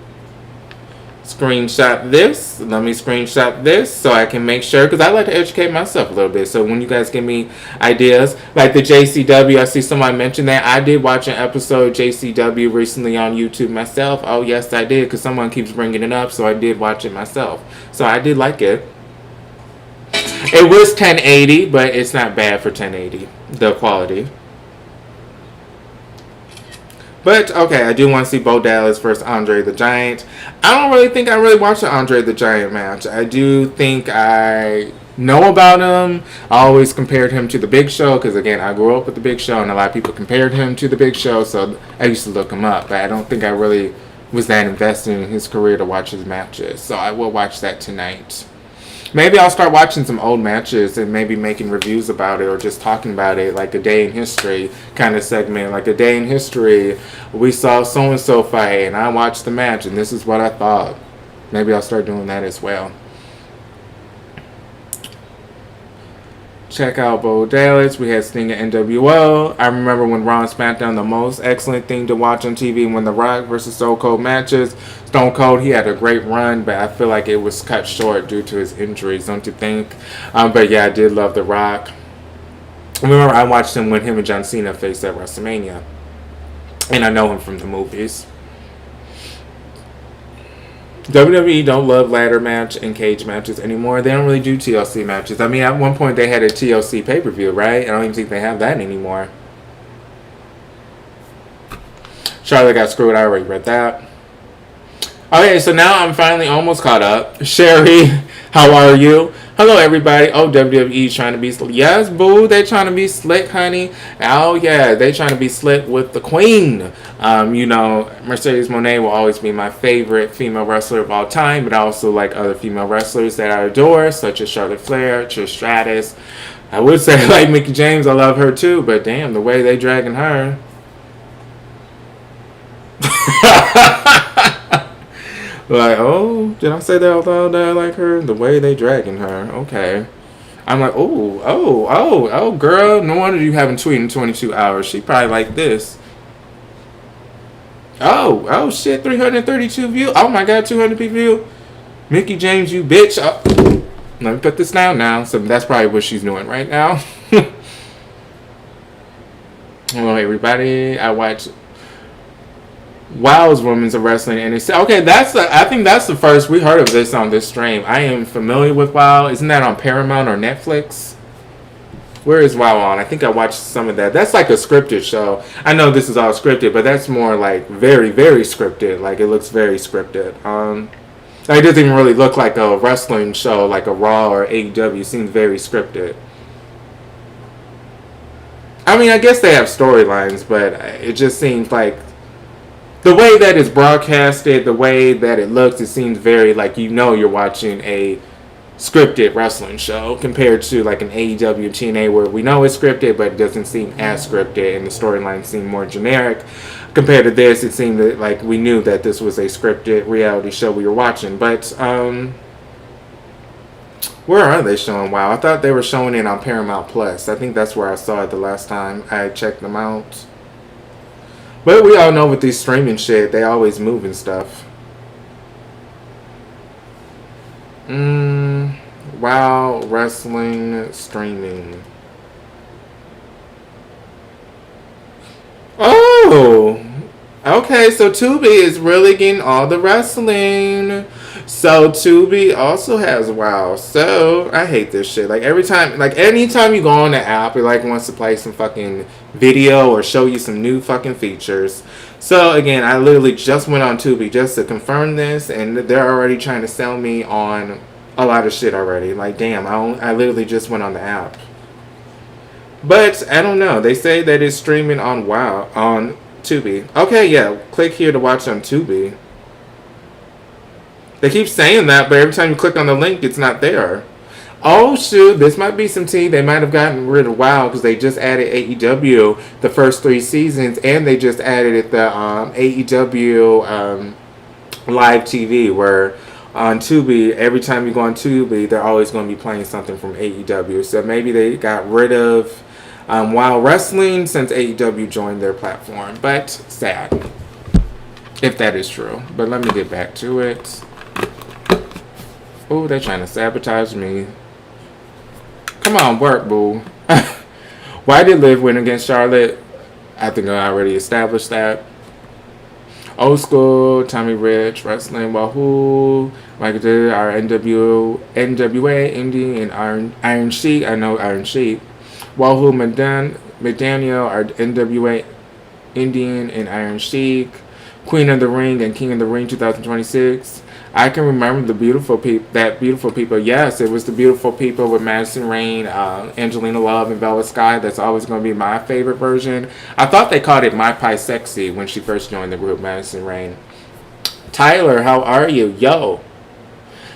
Screenshot this. Let me screenshot this so I can make sure, because I like to educate myself a little bit. So when you guys give me ideas, like the JCW, I see somebody mention that. I did watch an episode of JCW recently on YouTube myself. Oh yes, I did, because someone keeps bringing it up, so I did watch it myself. So I did like it. It was 1080, but it's not bad for 1080, the quality. But, okay, I do want to see Bo Dallas versus Andre the Giant. I don't really think I really watched the Andre the Giant match. I do think I know about him. I always compared him to the Big Show because, again, I grew up with the Big Show and a lot of people compared him to the Big Show, so I used to look him up. But I don't think I really was that invested in his career to watch his matches. So I will watch that tonight. Maybe I'll start watching some old matches and maybe making reviews about it or just talking about it, like a day in history kind of segment. Like a day in history, we saw so-and-so fight and I watched the match and this is what I thought. Maybe I'll start doing that as well. Check out Bo Dallas. We had Sting at NWO. I remember when Raw and SmackDown, the most excellent thing to watch on TV when The Rock versus Stone Cold matches. Stone Cold, he had a great run, but I feel like it was cut short due to his injuries, don't you think? But yeah, I did love The Rock. I remember I watched him when him and John Cena faced at WrestleMania. And I know him from the movies. WWE don't love ladder match and cage matches anymore. They don't really do TLC matches. I mean, at one point they had a TLC pay-per-view, right? I don't even think they have that anymore. Charlotte got screwed. I already read that. Okay, so now I'm finally almost caught up. Sherry, how are you? Hello, everybody. Oh, WWE's trying to be slick. Yes, boo, they trying to be slick, honey. Oh, yeah, they trying to be slick with the queen. You know, Mercedes Moné will always be my favorite female wrestler of all time, but I also like other female wrestlers that I adore, such as Charlotte Flair, Trish Stratus. I would say, like, Mickie James, I love her too, but damn, the way they dragging her. Like, oh, did I say that out loud that I like her? The way they dragging her. Okay. I'm like, oh, girl. No wonder you haven't tweeted in 22 hours. She probably like this. Oh, shit. 332 views. Oh, my God. 200 views. Mickie James, you bitch. Oh. Let me put this down now. So that's probably what she's doing right now. Hello, everybody. I watch Wow's Women's of Wrestling, and it's okay. I think that's the first we heard of this on this stream. I am familiar with Wow. Isn't that on Paramount or Netflix? Where is Wow on? I think I watched some of that. That's like a scripted show. I know this is all scripted, but that's more like very, very scripted. Like it looks very scripted. It doesn't even really look like a wrestling show, like a Raw or AEW. It seems very scripted. I mean, I guess they have storylines, but it just seems like the way that it's broadcasted, the way that it looks, it seems very like you're watching a scripted wrestling show compared to like an AEW and TNA where we know it's scripted, but it doesn't seem as scripted and the storylines seem more generic. Compared to this, it seemed that like we knew that this was a scripted reality show we were watching. But where are they showing WoW? I thought they were showing it on Paramount Plus. I think that's where I saw it the last time I checked them out. But we all know with these streaming shit, they always move and stuff. Wow, wrestling streaming. Oh! Okay, so Tubi is really getting all the wrestling. So Tubi also has WoW. So I hate this shit. Like anytime you go on the app, it like wants to play some fucking video or show you some new fucking features. So again, I literally just went on Tubi just to confirm this, and they're already trying to sell me on a lot of shit already. Like damn, I literally just went on the app. But I don't know. They say that it's streaming on WoW on Tubi. Okay, yeah. Click here to watch on Tubi. They keep saying that, but every time you click on the link, it's not there. Oh, shoot. This might be some tea. They might have gotten rid of WoW because they just added AEW the first 3 seasons, and they just added it the AEW live TV, where on Tubi, every time you go on Tubi, they're always going to be playing something from AEW. So maybe they got rid of WoW Wrestling since AEW joined their platform. But sad, if that is true. But let me get back to it. Oh, they're trying to sabotage me. Come on, work, boo. Why did Liv win against Charlotte? I think I already established that. Old School, Tommy Rich, Wrestling, Wahoo, Michael J, our NWA, Indy, and Iron Sheik. I know Iron Sheik. Wahoo, McDaniel, our NWA, Indian, and Iron Sheik. Queen of the Ring and King of the Ring 2026. I can remember the beautiful people. Yes, it was the beautiful people with Madison Rayne, Angelina Love, and Bella Sky. That's always going to be my favorite version. I thought they called it My Pie Sexy when she first joined the group, Madison Rayne. Tyler, how are you? Yo.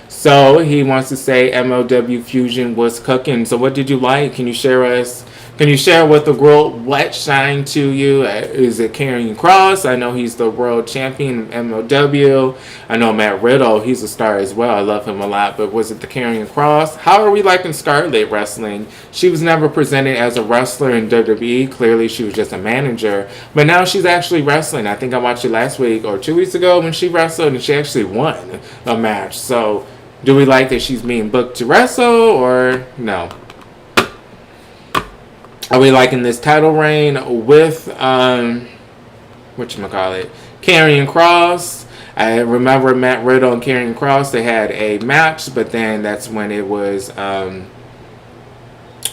So he wants to say MLW Fusion was cooking. So what did you like? Can you share us Can you share what the world what shined to you? Is it Karrion Kross? I know he's the world champion of MLW. I know Matt Riddle, he's a star as well. I love him a lot. But was it the Karrion Kross? How are we liking Scarlett wrestling? She was never presented as a wrestler in WWE. Clearly, she was just a manager. But now she's actually wrestling. I think I watched it last week or 2 weeks ago when she wrestled, and she actually won a match. So, do we like that she's being booked to wrestle or no? Are we liking this title reign with whatchamacallit, Karrion Kross? I remember Matt Riddle and Karrion Kross, they had a match, but then that's when it was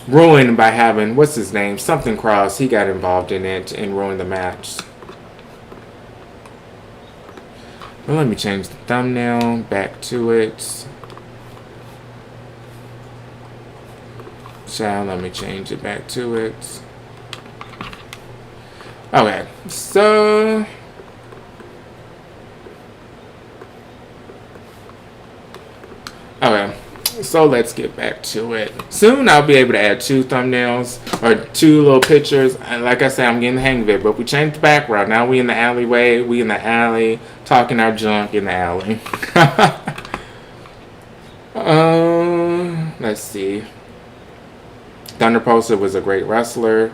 ruined by having, what's his name, something Kross. He got involved in it and ruined the match. Well, let me change the thumbnail back to it. Let me change it back to it. Okay, so let's get back to it. Soon I'll be able to add 2 thumbnails or 2 little pictures. And like I said, I'm getting the hang of it. But we changed the background. Now we in the alleyway. We in the alley talking our junk in the alley. Let's see. Thunderbolter was a great wrestler.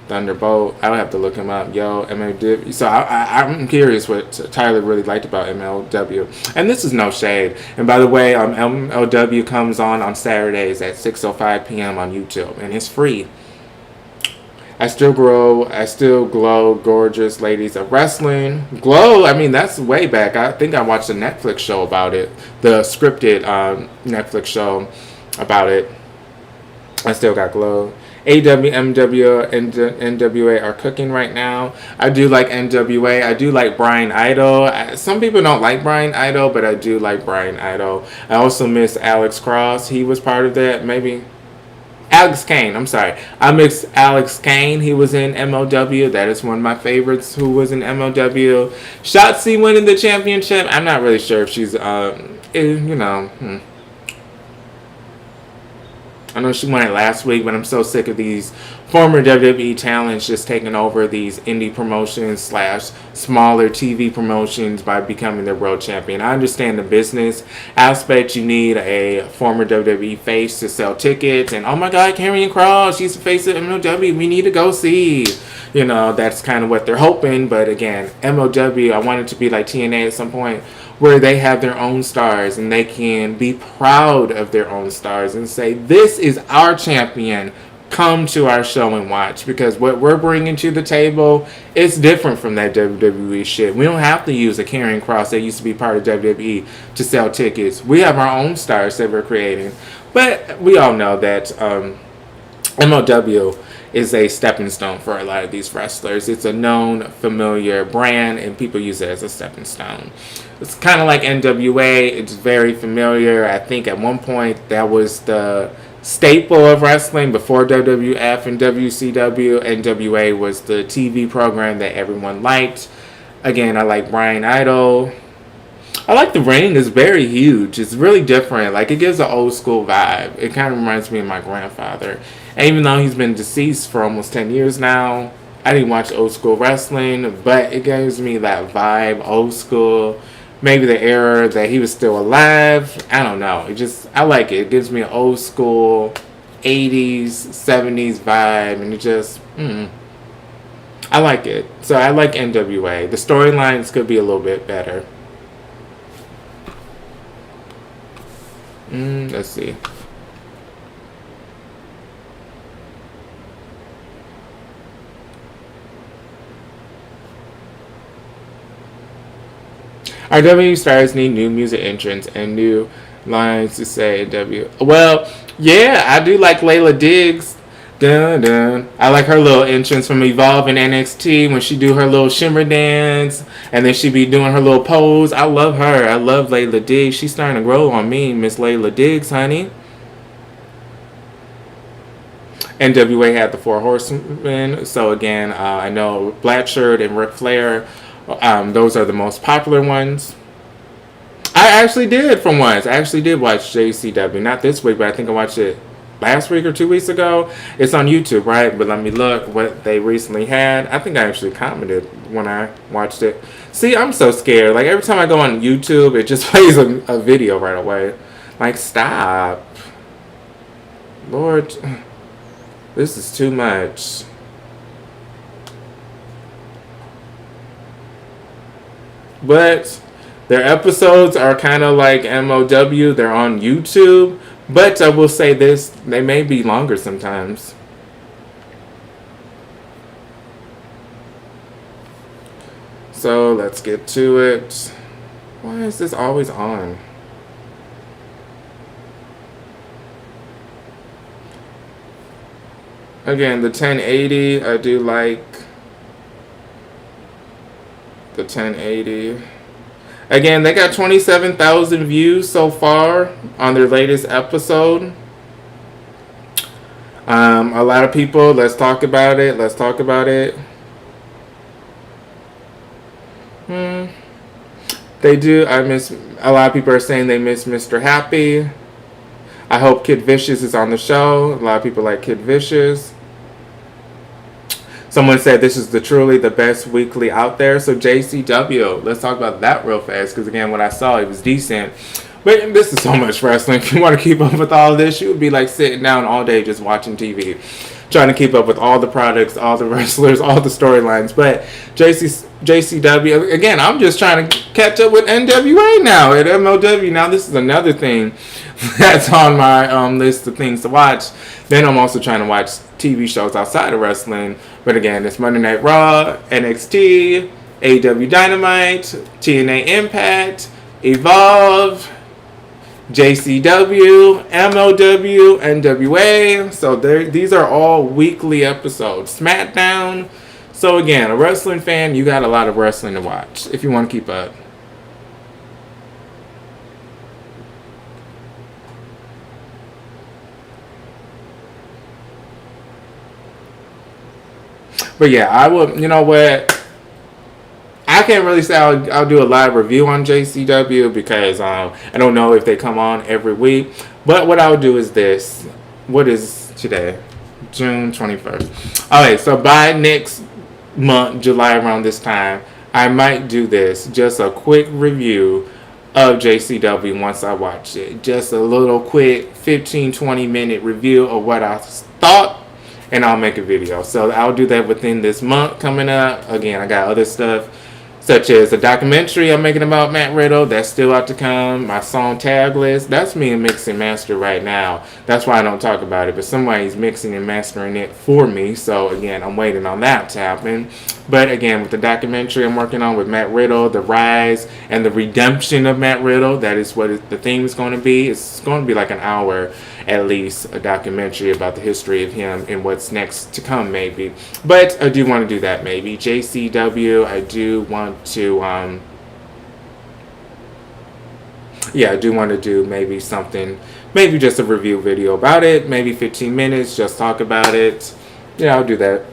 Thunderbolt, I'll have to look him up. Yo, MLW. So I'm curious what Tyler really liked about MLW. And this is no shade. And by the way, MLW comes on Saturdays at 6:05 p.m. on YouTube. And it's free. I still glow, gorgeous ladies of wrestling. Glow, I mean, that's way back. I think I watched a Netflix show about it. The scripted Netflix show about it. I still got glow. AW, MW, and NWA are cooking right now. I do like NWA. I do like Brian Idol. Some people don't like Brian Idol, but I do like Brian Idol. I also miss Alex Cross. He was part of that. Maybe Alex Kane. I'm sorry. I miss Alex Kane. He was in MLW. That is one of my favorites who was in MLW. Shotzi winning the championship. I'm not really sure if she's, I know she won it last week, but I'm so sick of these former WWE talents just taking over these indie promotions / smaller TV promotions by becoming their world champion. I understand the business aspect. You need a former WWE face to sell tickets. And, oh my God, Karrion Kross, she's the face of MLW. We need to go see. You know, that's kind of what they're hoping. But again, MLW, I want it to be like TNA at some point, where they have their own stars and they can be proud of their own stars and say, this is our champion. Come to our show and watch, because what we're bringing to the table is different from that WWE shit. We don't have to use a Karrion Kross that used to be part of WWE to sell tickets. We have our own stars that we're creating. But we all know that MLW is a stepping stone for a lot of these wrestlers. It's a known, familiar brand, and people use it as a stepping stone. It's kind of like NWA. It's very familiar. I think at one point that was the staple of wrestling before WWF and WCW. NWA was the TV program that everyone liked. Again, I like Brian Idol. I like the ring. It's very huge. It's really different. Like, it gives an old school vibe. It kind of reminds me of my grandfather. And even though he's been deceased for almost 10 years now, I didn't watch old school wrestling, but it gives me that vibe, old school. Maybe the era that he was still alive. I don't know. I like it. It gives me an old school 80s, 70s vibe, and it just, I like it. So I like NWA. The storylines could be a little bit better. Let's see. Our W stars need new music entrants and new lines to say W. Well, yeah, I do like Layla Diggs. Dun, dun. I like her little entrance from Evolve in NXT when she do her little shimmer dance and then she be doing her little pose. I love her. I love Layla Diggs. She's starting to grow on me, Miss Layla Diggs, honey. NWA had the Four Horsemen. So again, I know Blatchard and Ric Flair. Those are the most popular ones. I actually did for once. I actually did watch JCW. Not this week, but I think I watched it last week or 2 weeks ago. It's on YouTube, right? But let me look what they recently had. I think I actually commented when I watched it. See, I'm so scared. Like, every time I go on YouTube, it just plays a video right away. Like, stop. Lord, this is too much. But their episodes are kind of like MOW. They're on YouTube. But I will say this, they may be longer sometimes. So let's get to it. Why is this always on? Again, the 1080, I do like the 1080. Again, they got 27,000 views so far on their latest episode. A lot of people, let's talk about it. They do, a lot of people are saying they miss Mr. Happy. I hope Kid Vicious is on the show. A lot of people like Kid Vicious. Someone said this is truly the best weekly out there. So JCW, let's talk about that real fast. Because again, what I saw, it was decent. But this is so much wrestling. If you want to keep up with all of this, you would be like sitting down all day just watching TV. Trying to keep up with all the products, all the wrestlers, all the storylines. But JCW, again, I'm just trying to catch up with NWA now at MLW. Now this is another thing that's on my list of things to watch. Then I'm also trying to watch TV shows outside of wrestling. But again, it's Monday Night Raw, NXT, AEW Dynamite, TNA Impact, Evolve, JCW, MLW, NWA. So these are all weekly episodes. SmackDown. So again, a wrestling fan, you got a lot of wrestling to watch if you want to keep up. But yeah, I will, you know what? I can't really say I'll do a live review on JCW because I don't know if they come on every week. But what I'll do is this. What is today? June 21st. Okay, so by next month, July around this time, I might do this. Just a quick review of JCW once I watch it. Just a little quick 15-20 minute review of what I thought. And I'll make a video. So I'll do that within this month coming up. Again, I got other stuff, such as a documentary I'm making about Matt Riddle. That's still out to come. My song tag list. That's me and mix and master right now. That's why I don't talk about it. But somebody's mixing and mastering it for me. So again, I'm waiting on that to happen. But again, with the documentary I'm working on with Matt Riddle, the rise and the redemption of Matt Riddle, that is what the theme is going to be. It's going to be like an hour at least, a documentary about the history of him and what's next to come maybe. But I do want to do that maybe. JCW, I do want to, I do want to do maybe something, maybe just a review video about it, maybe 15 minutes, just talk about it. Yeah, I'll do that.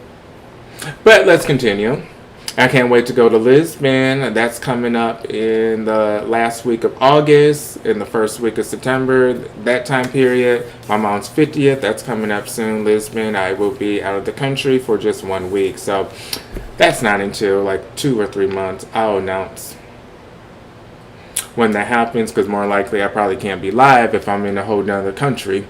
But let's continue. I can't wait to go to Lisbon. That's coming up in the last week of August, in the first week of September, that time period. My mom's 50th. That's coming up soon, Lisbon. I will be out of the country for just 1 week. So that's not until like 2 or 3 months. I'll announce when that happens, because more likely I probably can't be live if I'm in a whole nother country.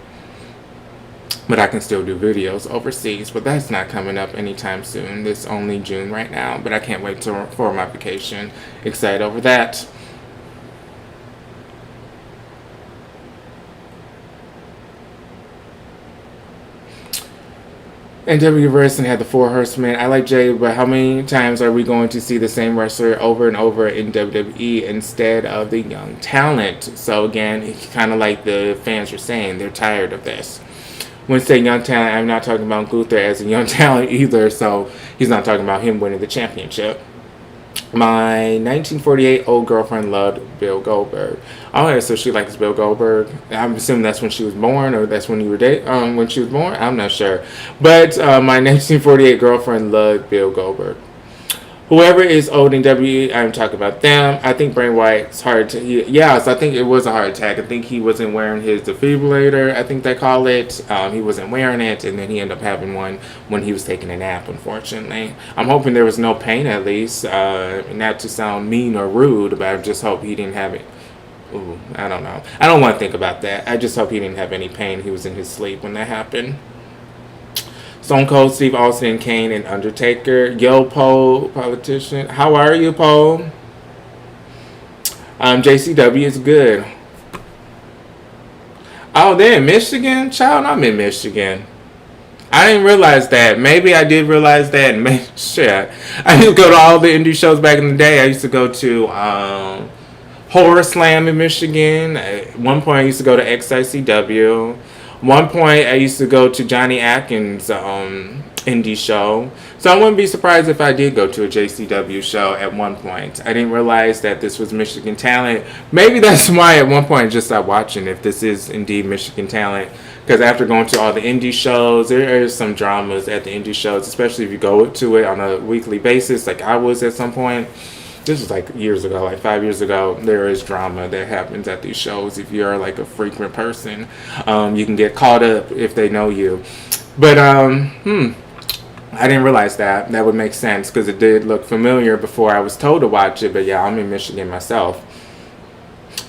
But I can still do videos overseas. But that's not coming up anytime soon. It's only June right now. But I can't wait for my vacation. Excited over that. NW Wrestling had the Four Horsemen. I like Jay, but how many times are we going to see the same wrestler over and over in WWE instead of the young talent? So again, kind of like the fans are saying, they're tired of this. When saying young talent, I'm not talking about Gunther as a young talent either, so he's not talking about him winning the championship. My 1948 old girlfriend loved Bill Goldberg. Oh, so she likes Bill Goldberg. I'm assuming that's when she was born, or that's when you were dating, when she was born. I'm not sure. But my 1948 girlfriend loved Bill Goldberg. Whoever is holding WWE, I'm talking about them. I think Bray Wyatt's heart. Yes, I think it was a heart attack. I think he wasn't wearing his defibrillator. I think they call it. He wasn't wearing it, and then he ended up having one when he was taking a nap. Unfortunately, I'm hoping there was no pain at least. Not to sound mean or rude, but I just hope he didn't have it. Ooh, I don't know. I don't want to think about that. I just hope he didn't have any pain. He was in his sleep when that happened. Stone Cold Steve Austin, Kane, and Undertaker. Yo, Poe, politician. How are you, Poe? JCW is good. Oh, they're in Michigan? Child, I'm in Michigan. I didn't realize that. Maybe I did realize that. Shit. I used to go to all the indie shows back in the day. I used to go to Horror Slam in Michigan. At one point, I used to go to XICW. One point, I used to go to Johnny Atkins' indie show. So I wouldn't be surprised if I did go to a JCW show at one point. I didn't realize that this was Michigan talent. Maybe that's why at one point I just stopped watching if this is indeed Michigan talent. Because after going to all the indie shows, there is some dramas at the indie shows, especially if you go to it on a weekly basis like I was at some point. This was like years ago, like 5 years ago. There is drama that happens at these shows. If you're like a frequent person, you can get caught up if they know you. But I didn't realize that. That would make sense because it did look familiar before I was told to watch it. But yeah, I'm in Michigan myself.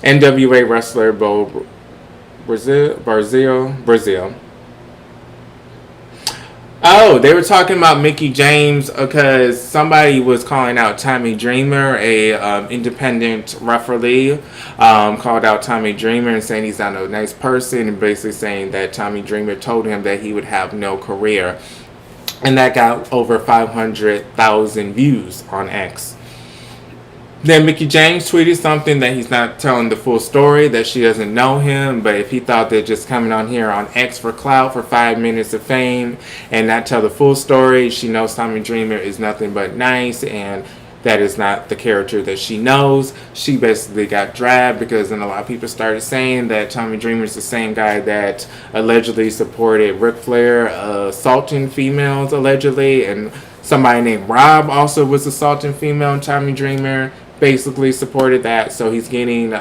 NWA wrestler Bo Brazil. Oh, they were talking about Mickie James because somebody was calling out Tommy Dreamer, a independent referee, called out Tommy Dreamer and saying he's not a nice person and basically saying that Tommy Dreamer told him that he would have no career. And that got over 500,000 views on X. Then Mickie James tweeted something that he's not telling the full story, that she doesn't know him, but if he thought that just coming on here on X for clout for 5 minutes of fame and not tell the full story, she knows Tommy Dreamer is nothing but nice and that is not the character that she knows. She basically got dragged because then a lot of people started saying that Tommy Dreamer is the same guy that allegedly supported Ric Flair assaulting females allegedly, and somebody named Rob also was assaulting female, and Tommy Dreamer basically supported that. So he's getting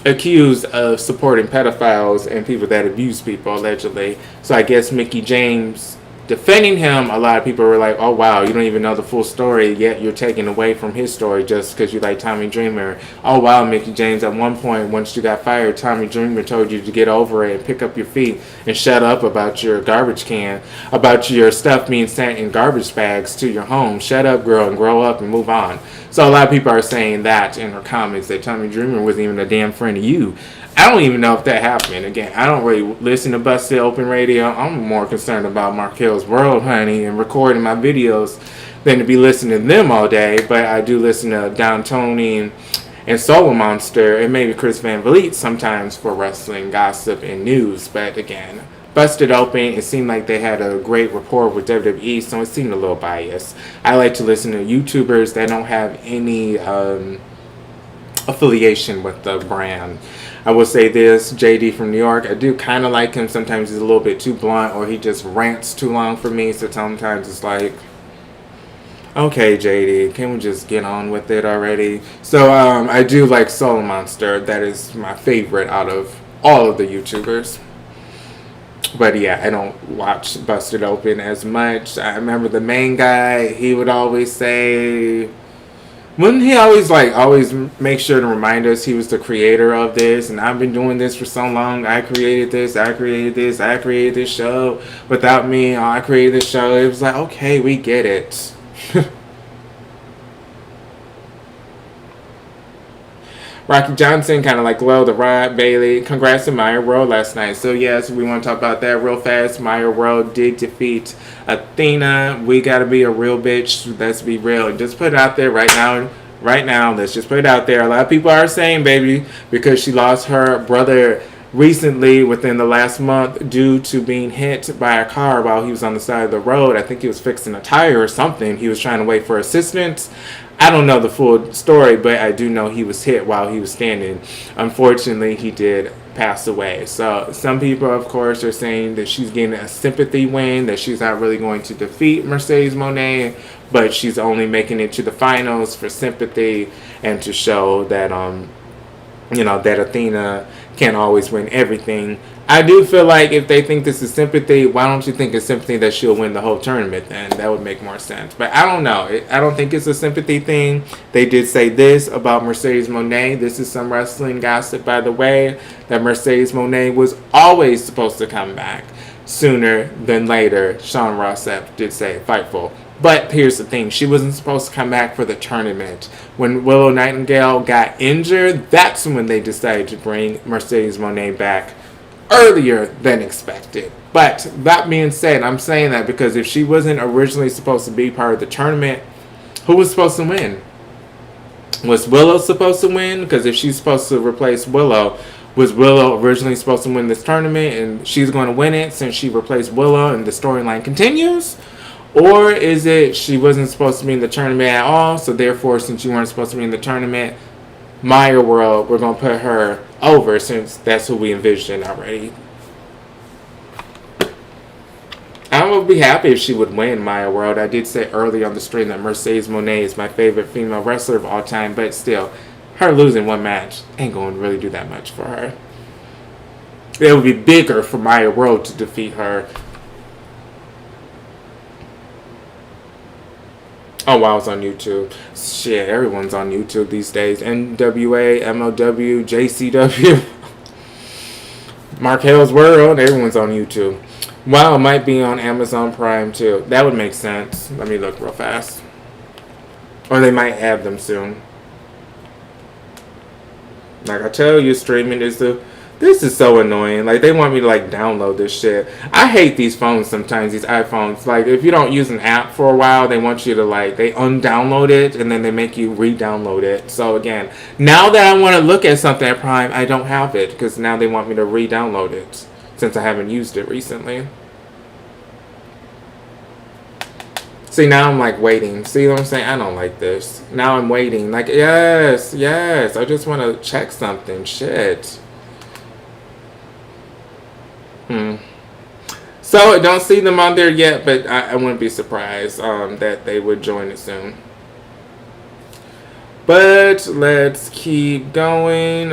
accused of supporting pedophiles and people that abuse people allegedly. So I guess Mickie James defending him, a lot of people were like, oh wow, you don't even know the full story, yet you're taking away from his story just because you like Tommy Dreamer. Oh wow, Mickie James, at one point, once you got fired, Tommy Dreamer told you to get over it and pick up your feet and shut up about your garbage can, about your stuff being sent in garbage bags to your home. Shut up, girl, and grow up and move on. So a lot of people are saying that in her comments, that Tommy Dreamer wasn't even a damn friend of you. I don't even know if that happened. Again, I don't really listen to Busted Open Radio. I'm more concerned about Marquelworld, honey, and recording my videos than to be listening to them all day. But I do listen to Don Tony and Soul Monster and maybe Chris Van Vliet sometimes for wrestling, gossip, and news. But again, Busted Open, it seemed like they had a great rapport with WWE, so it seemed a little biased. I like to listen to YouTubers that don't have any affiliation with the brand. I will say this, JD from New York, I do kind of like him. Sometimes he's a little bit too blunt or he just rants too long for me. So sometimes it's like, okay, JD, can we just get on with it already? So I do like Soul Monster. That is my favorite out of all of the YouTubers. But yeah, I don't watch Busted Open as much. I remember the main guy, he would always say, wouldn't he always make sure to remind us he was the creator of this, and I've been doing this for so long, I created this show. Without me, I created this show. It was like, okay, we get it. Rocky Johnson, kind of like Glow the Rod, Bailey. Congrats to Marquelworld last night. So yes, we want to talk about that real fast. Marquelworld did defeat Athena. We got to be a real bitch. Let's be real. And just put it out there right now. Right now, let's just put it out there. A lot of people are saying, baby, because she lost her brother recently within the last month due to being hit by a car while he was on the side of the road. I think he was fixing a tire or something. He was trying to wait for assistance. I don't know the full story, but I do know he was hit while he was standing. Unfortunately, he did passed away. So some people, of course, are saying that she's getting a sympathy win, that she's not really going to defeat Mercedes Moné, but she's only making it to the finals for sympathy and to show that that Athena can't always win everything. I do feel like if they think this is sympathy, why don't you think it's sympathy that she'll win the whole tournament then? That would make more sense. But I don't know. I don't think it's a sympathy thing. They did say this about Mercedes Moné. This is some wrestling gossip, by the way, that Mercedes Moné was always supposed to come back sooner than later. Sean Ross Sapp did say Fightful. But here's the thing. She wasn't supposed to come back for the tournament. When Willow Nightingale got injured, that's when they decided to bring Mercedes Moné back earlier than expected. But that being said, I'm saying that because if she wasn't originally supposed to be part of the tournament, who was supposed to win? Was Willow supposed to win? Because if she's supposed to replace Willow, was Willow originally supposed to win this tournament and she's going to win it since she replaced Willow and the storyline continues? Or is it she wasn't supposed to be in the tournament at all, so therefore since you weren't supposed to be in the tournament, Marquelworld, we're going to put her over since that's who we envisioned already. I would be happy if she would win Marquelworld. I did say early on the stream that Mercedes Moné is my favorite female wrestler of all time, but still, her losing one match ain't going to really do that much for her. It would be bigger for Marquelworld to defeat her. Oh, wow, it's on YouTube. Shit, everyone's on YouTube these days. NWA, MLW, JCW, Marquelworld, everyone's on YouTube. Wow, it might be on Amazon Prime, too. That would make sense. Let me look real fast. Or they might add them soon. Like I tell you, streaming is this is so annoying. Like, they want me to, like, download this shit. I hate these phones sometimes, these iPhones. Like, if you don't use an app for a while, they want you to, like, they undownload it, and then they make you re-download it. So, again, now that I want to look at something at Prime, I don't have it, because now they want me to re-download it, since I haven't used it recently. See, now I'm, like, waiting. See what I'm saying? I don't like this. Now I'm waiting. Like, yes, I just want to check something. Shit. So, I don't see them on there yet, but I wouldn't be surprised that they would join it soon. But let's keep going.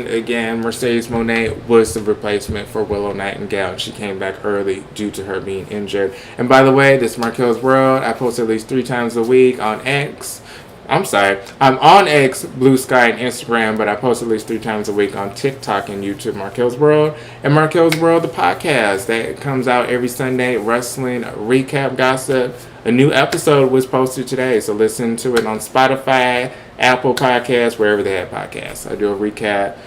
Again, Mercedes Moné was the replacement for Willow Nightingale. She came back early due to her being injured. And by the way, this is Marquelworld. I post at least 3 times a week on X. I'm on X, Blue Sky, and Instagram, but I post at least 3 times a week on TikTok and YouTube, Marquelworld. And Marquelworld, the podcast that comes out every Sunday, wrestling, recap, gossip. A new episode was posted today, so listen to it on Spotify, Apple Podcasts, wherever they have podcasts. I do a recap,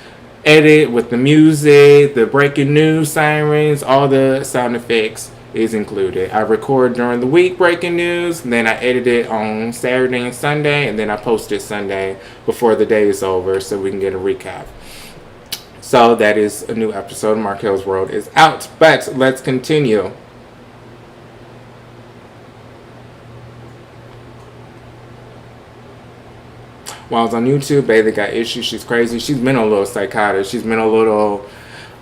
edit with the music, the breaking news sirens, all the sound effects is included. I record during the week breaking news, and then I edit it on Saturday and Sunday, and then I post it Sunday before the day is over so we can get a recap. So that is a new episode of Marquelworld is out. But let's continue. While I was on YouTube, Bailey got issues. She's crazy. She's been a little psychotic. She's been a little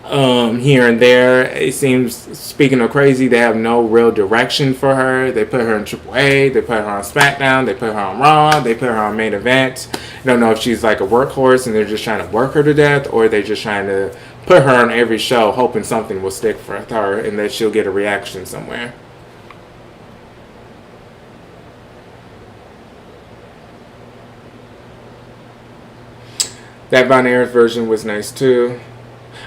here and there. It seems, speaking of crazy, they have no real direction for her. They put her in AAA. They put her on SmackDown. They put her on Raw. They put her on Main Event. I don't know if she's like a workhorse and they're just trying to work her to death, or they're just trying to put her on every show hoping something will stick for her and that she'll get a reaction somewhere. That Von Erich version was nice too.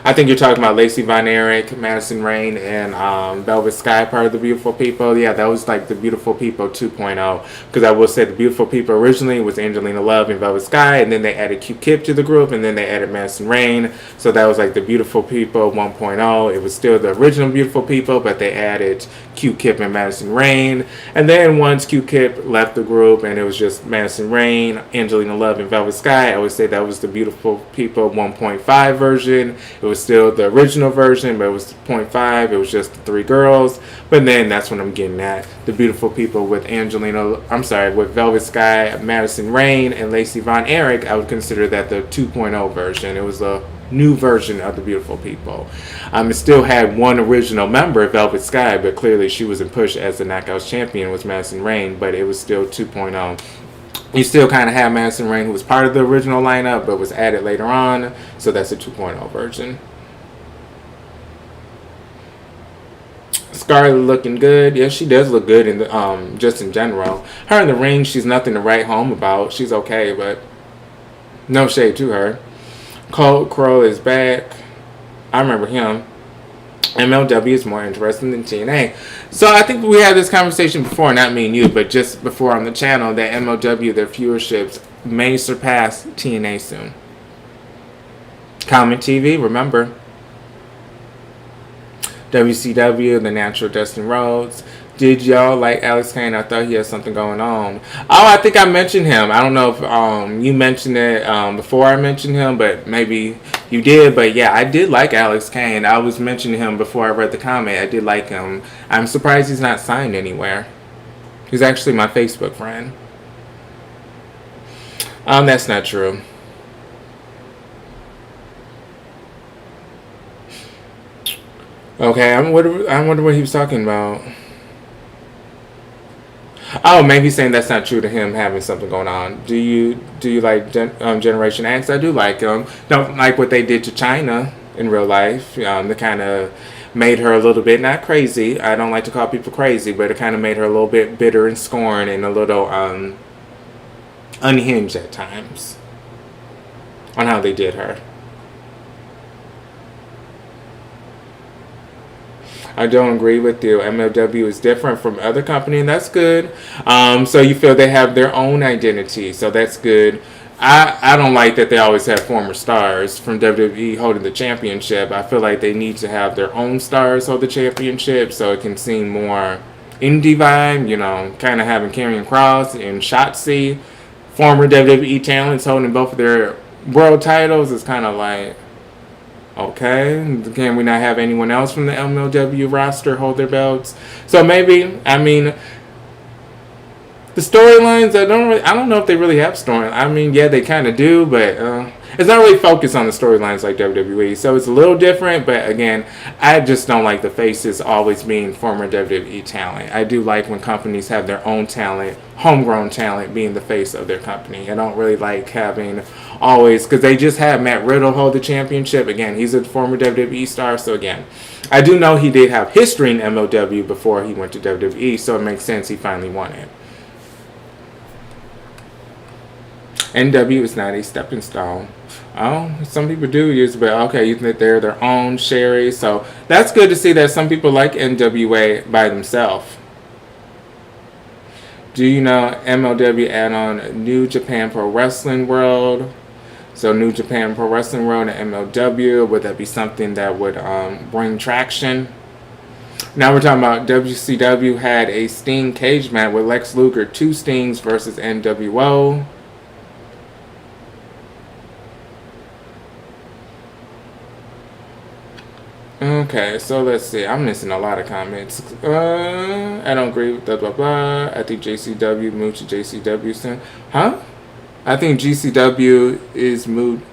I think you're talking about Lacey Von Erich, Madison Rayne, and Velvet Sky, part of the Beautiful People. Yeah, that was like the Beautiful People 2.0. Because I will say the Beautiful People originally was Angelina Love and Velvet Sky, and then they added Q-Kip to the group, and then they added Madison Rayne. So that was like the Beautiful People 1.0. It was still the original Beautiful People, but they added Q-Kip and Madison Rayne. And then once Q-Kip left the group, and it was just Madison Rayne, Angelina Love, and Velvet Sky, I would say that was the Beautiful People 1.5 version. It was still the original version, but it was 0.5. It was just the 3 girls. But then that's what I'm getting at. The Beautiful People with with Velvet Sky, Madison Rayne, and Lacey Von Erich, I would consider that the 2.0 version. It was a new version of the Beautiful People. It still had one original member, Velvet Sky, but clearly she wasn't pushed as the Knockouts champion, was Madison Rayne, but it was still 2.0. You still kind of have Madison Rayne, who was part of the original lineup, but was added later on, so that's a 2.0 version. Scarlett looking good. Yeah, she does look good in the just in general. Her in the ring, she's nothing to write home about. She's okay, but no shade to her. Cold Crow is back. I remember him. MLW is more interesting than TNA. So I think we had this conversation before, not me and you, but just before on the channel, that MLW, their viewerships may surpass TNA soon. Comment TV, remember. WCW, The Natural, Dustin Rhodes. Did y'all like Alex Kane? I thought he had something going on. Oh, I think I mentioned him. I don't know if you mentioned it before I mentioned him, but maybe you did. But yeah, I did like Alex Kane. I was mentioning him before I read the comment. I did like him. I'm surprised he's not signed anywhere. He's actually my Facebook friend. That's not true. Okay, I wonder what he was talking about. Oh, maybe saying that's not true to him having something going on. Do you like Generation X? I do like them. Don't like what they did to China in real life. They kind of made her a little bit, not crazy. I don't like to call people crazy, but it kind of made her a little bit bitter and scorned and a little unhinged at times on how they did her. I don't agree with you. MLW is different from other company, and that's good. So you feel they have their own identity, so that's good. I don't like that they always have former stars from WWE holding the championship. I feel like they need to have their own stars hold the championship so it can seem more indie vibe, you know, kind of having Karrion Kross and Shotzi, former WWE talents holding both of their world titles is kind of like, okay, can we not have anyone else from the MLW roster hold their belts? So maybe, I mean, the storylines, I don't know if they really have storylines. I mean, yeah, they kind of do, but it's not really focused on the storylines like WWE. So it's a little different, but again, I just don't like the faces always being former WWE talent. I do like when companies have their own talent, homegrown talent being the face of their company. I don't really like having always, because they just had Matt Riddle hold the championship. Again, he's a former WWE star, so again, I do know he did have history in MLW before he went to WWE, so it makes sense he finally won it. NW is not a stepping stone. Oh, some people do use it, but okay, you think they're their own Sherry, so that's good to see that some people like NWA by themselves. Do you know MLW add on New Japan Pro Wrestling World? So New Japan Pro Wrestling World and MLW, would that be something that would bring traction? Now we're talking about WCW had a Sting cage match with Lex Luger, 2 Stings versus NWO. Okay, so let's see. I'm missing a lot of comments. I don't agree with blah blah blah. I think JCW moved to JCW soon. Huh? I think GCW is moved.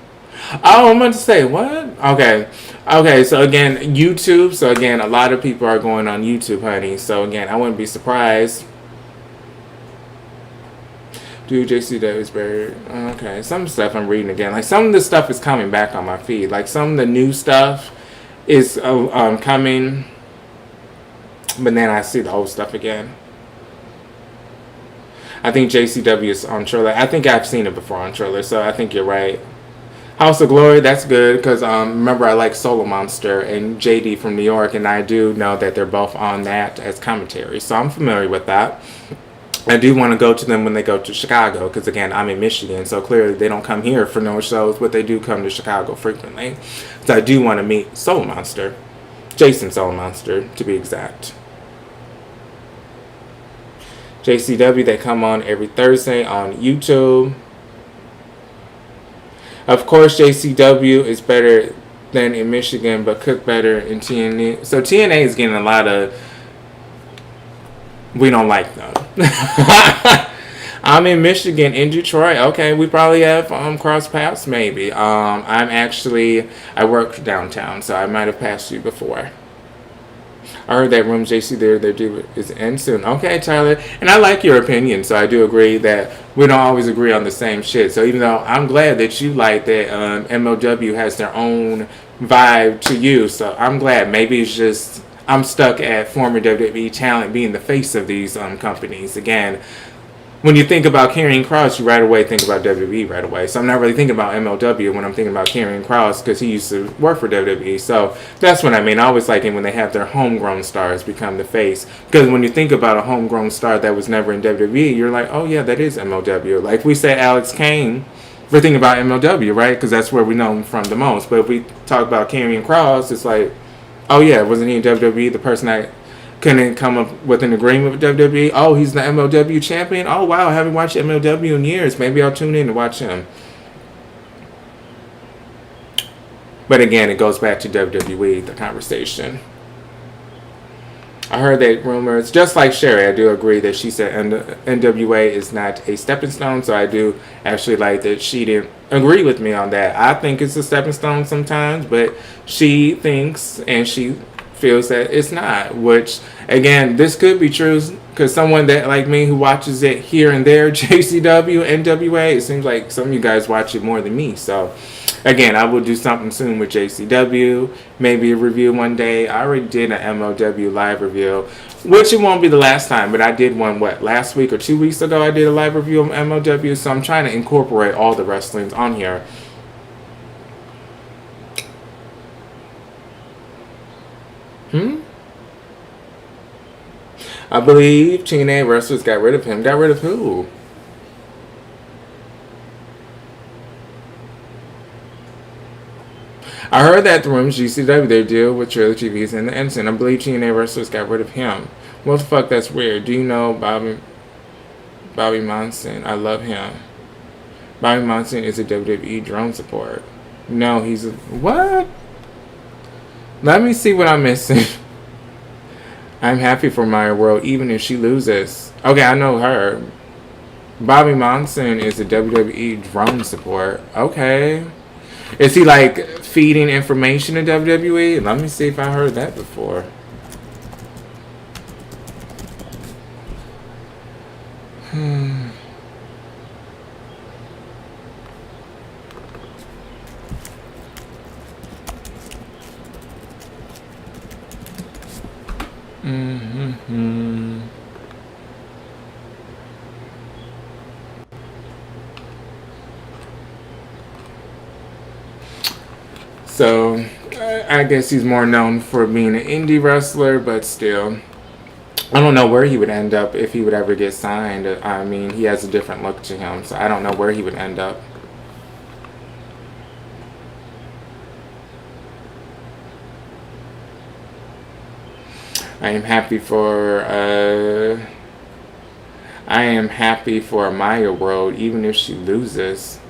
Oh, I'm about to say what? Okay. So again, YouTube. So again, a lot of people are going on YouTube, honey. So again, I wouldn't be surprised. Dude, JCW is better. Okay, some stuff I'm reading again. Like some of the stuff is coming back on my feed. Like some of the new stuff is coming, but then I see the old stuff again. I think JCW is on Triller. I think I've seen it before on Triller, so I think you're right. House of Glory, that's good, because remember I like Solo Monster and JD from New York, and I do know that they're both on that as commentary, so I'm familiar with that. I do want to go to them when they go to Chicago, because again, I'm in Michigan, so clearly they don't come here for no shows, but they do come to Chicago frequently. So I do want to meet Soul Monster, Jason Soul Monster, to be exact. JCW, they come on every Thursday on YouTube. Of course, JCW is better than in Michigan, but cook better in TNA. So TNA is getting a lot of, we don't like them. I'm in Michigan, in Detroit. Okay, we probably have cross paths maybe. I work downtown, so I might have passed you before. I heard that Room JC their due is in soon. Okay, Tyler, and I like your opinion, so I do agree that we don't always agree on the same shit. So even though I'm glad that you like that MLW has their own vibe to you, so I'm glad. Maybe it's just I'm stuck at former WWE talent being the face of these companies again. When you think about Karrion Kross, you right away think about WWE right away. So I'm not really thinking about MLW when I'm thinking about Karrion Kross because he used to work for WWE. So that's what I mean. I always like it when they have their homegrown stars become the face. Because when you think about a homegrown star that was never in WWE, you're like, oh yeah, that is MLW. Like we said Alex Kane, we're thinking about MLW, right? Because that's where we know him from the most. But if we talk about Karrion Kross, it's like, oh yeah, wasn't he in WWE? The person that couldn't come up with an agreement with WWE. Oh, he's the MLW champion. Oh wow, I haven't watched MLW in years. Maybe I'll tune in to watch him. But again, it goes back to WWE, the conversation. I heard that rumors, just like Sherry, I do agree that she said NWA is not a stepping stone. So I do actually like that she didn't agree with me on that. I think it's a stepping stone sometimes, but she thinks and she feels that it's not, which again this could be true because someone that like me who watches it here and there, JCW, NWA, it seems like some of you guys watch it more than me. So again, I will do something soon with JCW, maybe a review one day. I already did an MLW live review, which it won't be the last time, but I did one last week or 2 weeks ago. I did a live review of MLW, so I'm trying to incorporate all the wrestlings on here. I believe TNA wrestlers got rid of him. Got rid of who? I heard that the Women's GCW, they deal with Trailer TVs and the Ensign. I believe TNA wrestlers got rid of him. What the fuck, that's weird. Do you know Bobby Monson? I love him. Bobby Monson is a WWE drone support. No, he's a... What? Let me see what I'm missing. I'm happy for Marquelworld even if she loses. Okay, I know her. Bobby Monson is a WWE drone support. Okay. Is he like feeding information to WWE? Let me see if I heard that before. So, I guess he's more known for being an indie wrestler, but still. I don't know where he would end up if he would ever get signed. I mean, he has a different look to him, so I don't know where he would end up. I am happy for Marquelworld, even if she loses.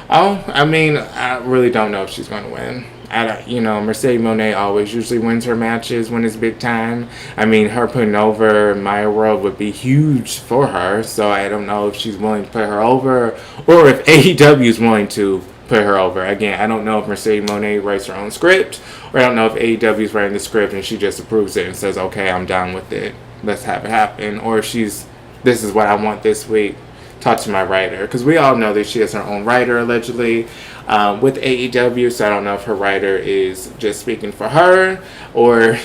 Oh, I mean, I really don't know if she's going to win. Mercedes Moné always usually wins her matches when it's big time. I mean, her putting over Marquelworld would be huge for her, so I don't know if she's willing to put her over or if AEW is willing to put her over. Again, I don't know if Mercedes Moné writes her own script, or I don't know if AEW is writing the script and she just approves it and says, okay, I'm done with it. Let's have it happen. Or if this is what I want this week. Talk to my writer, because we all know that she has her own writer allegedly with AEW, so I don't know if her writer is just speaking for her or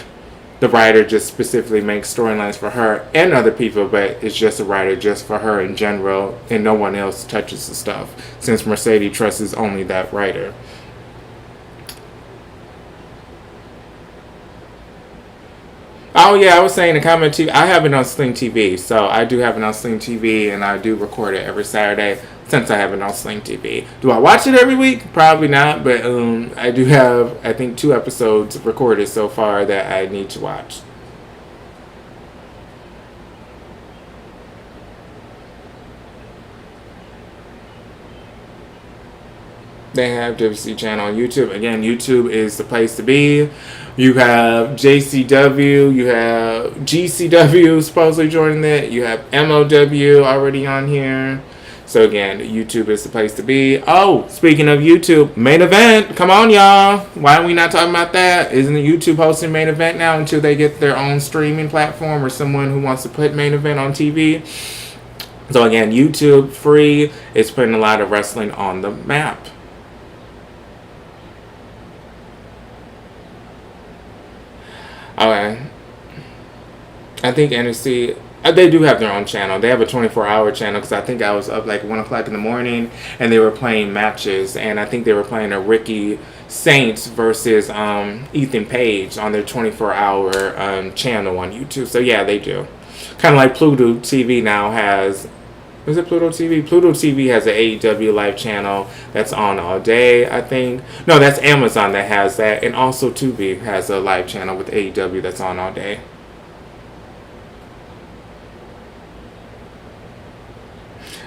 the writer just specifically makes storylines for her and other people, but it's just a writer just for her in general and no one else touches the stuff since Mercedes trusts only that writer. Oh yeah, I was saying the comment TV. I have it on Sling TV, so I do have it on Sling TV, and I do record it every Saturday since I have it on Sling TV. Do I watch it every week? Probably not, but I do have, I think, 2 episodes recorded so far that I need to watch. They have WC channel on YouTube. Again, YouTube is the place to be. You have JCW, you have GCW supposedly joining it, you have MOW already on here. So again, YouTube is the place to be. Oh, speaking of YouTube, main event. Come on, y'all. Why are we not talking about that? Isn't YouTube hosting main event now until they get their own streaming platform or someone who wants to put main event on TV? So again, YouTube free is putting a lot of wrestling on the map. Okay. I think NXT, they do have their own channel. They have a 24-hour channel because I think I was up like 1 o'clock in the morning and they were playing matches. And I think they were playing a Ricky Saints versus Ethan Page on their 24-hour channel on YouTube. So yeah, they do. Kind of like Pluto TV now has... Is it Pluto TV? Pluto TV has an AEW live channel that's on all day, I think. No, that's Amazon that has that. And also Tubi has a live channel with AEW that's on all day.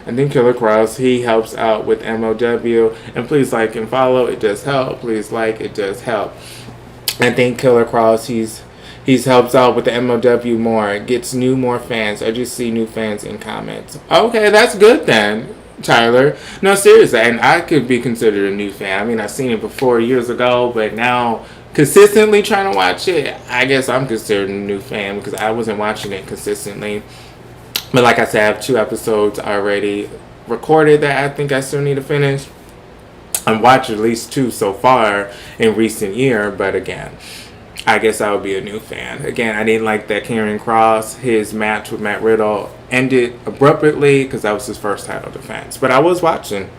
I think Killer Cross, he helps out with MOW. And please like and follow. It does help. Please like. It does help. I think Killer Cross, he's helps out with the MOW more. Gets more fans. I just see new fans in comments. Okay, that's good then, Tyler. No, seriously. And I could be considered a new fan. I mean, I've seen it before years ago, but now consistently trying to watch it, I guess I'm considered a new fan because I wasn't watching it consistently. But like I said, I have 2 episodes already recorded that I think I still need to finish. I've watched at least 2 so far in recent year, but again, I guess I would be a new fan. Again, I didn't like that Karrion Kross, his match with Matt Riddle ended abruptly because that was his first title defense. But I was watching.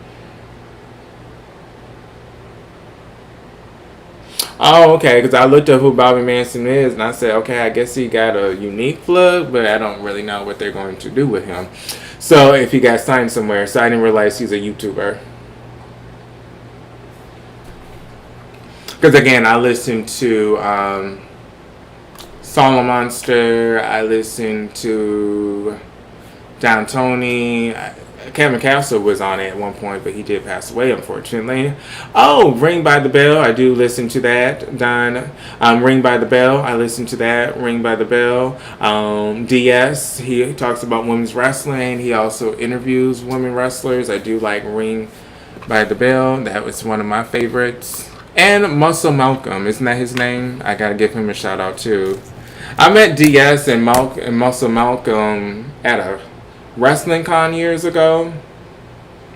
Oh, okay, because I looked up who Bobby Manson is, and I said, okay, I guess he got a unique look, but I don't really know what they're going to do with him. So, if he got signed somewhere, so I didn't realize he's a YouTuber. Because, again, I listened to Solo Monster, I listened to Don Tony. Kevin Castle was on it at one point, but he did pass away, unfortunately. Oh, Ring by the Bell. I do listen to that. Ring by the Bell. I listen to that. Ring by the Bell. DS. He talks about women's wrestling. He also interviews women wrestlers. I do like Ring by the Bell. That was one of my favorites. And Muscle Malcolm. Isn't that his name? I gotta give him a shout out too. I met DS and Muscle Malcolm at a wrestling con years ago,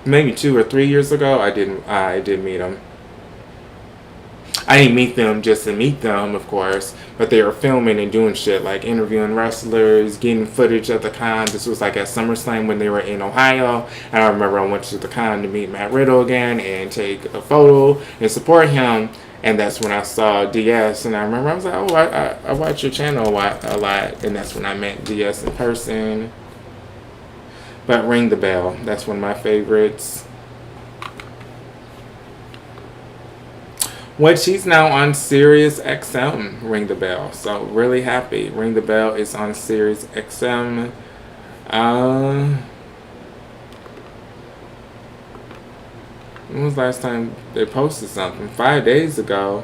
maybe 2 or 3 years ago. I did meet them. I didn't meet them just to meet them, of course, but they were filming and doing shit like interviewing wrestlers, getting footage at the con. This was like at SummerSlam when they were in Ohio, and I remember I went to the con to meet Matt Riddle again and take a photo and support him. And that's when I saw DS, and I remember I was like, oh, I watch your channel a lot, and that's when I met DS in person. But Ring the Bell, that's one of my favorites. Which he's now on Sirius XM, Ring the Bell. So really happy. Ring the Bell is on Sirius XM. When was the last time they posted something? 5 days ago.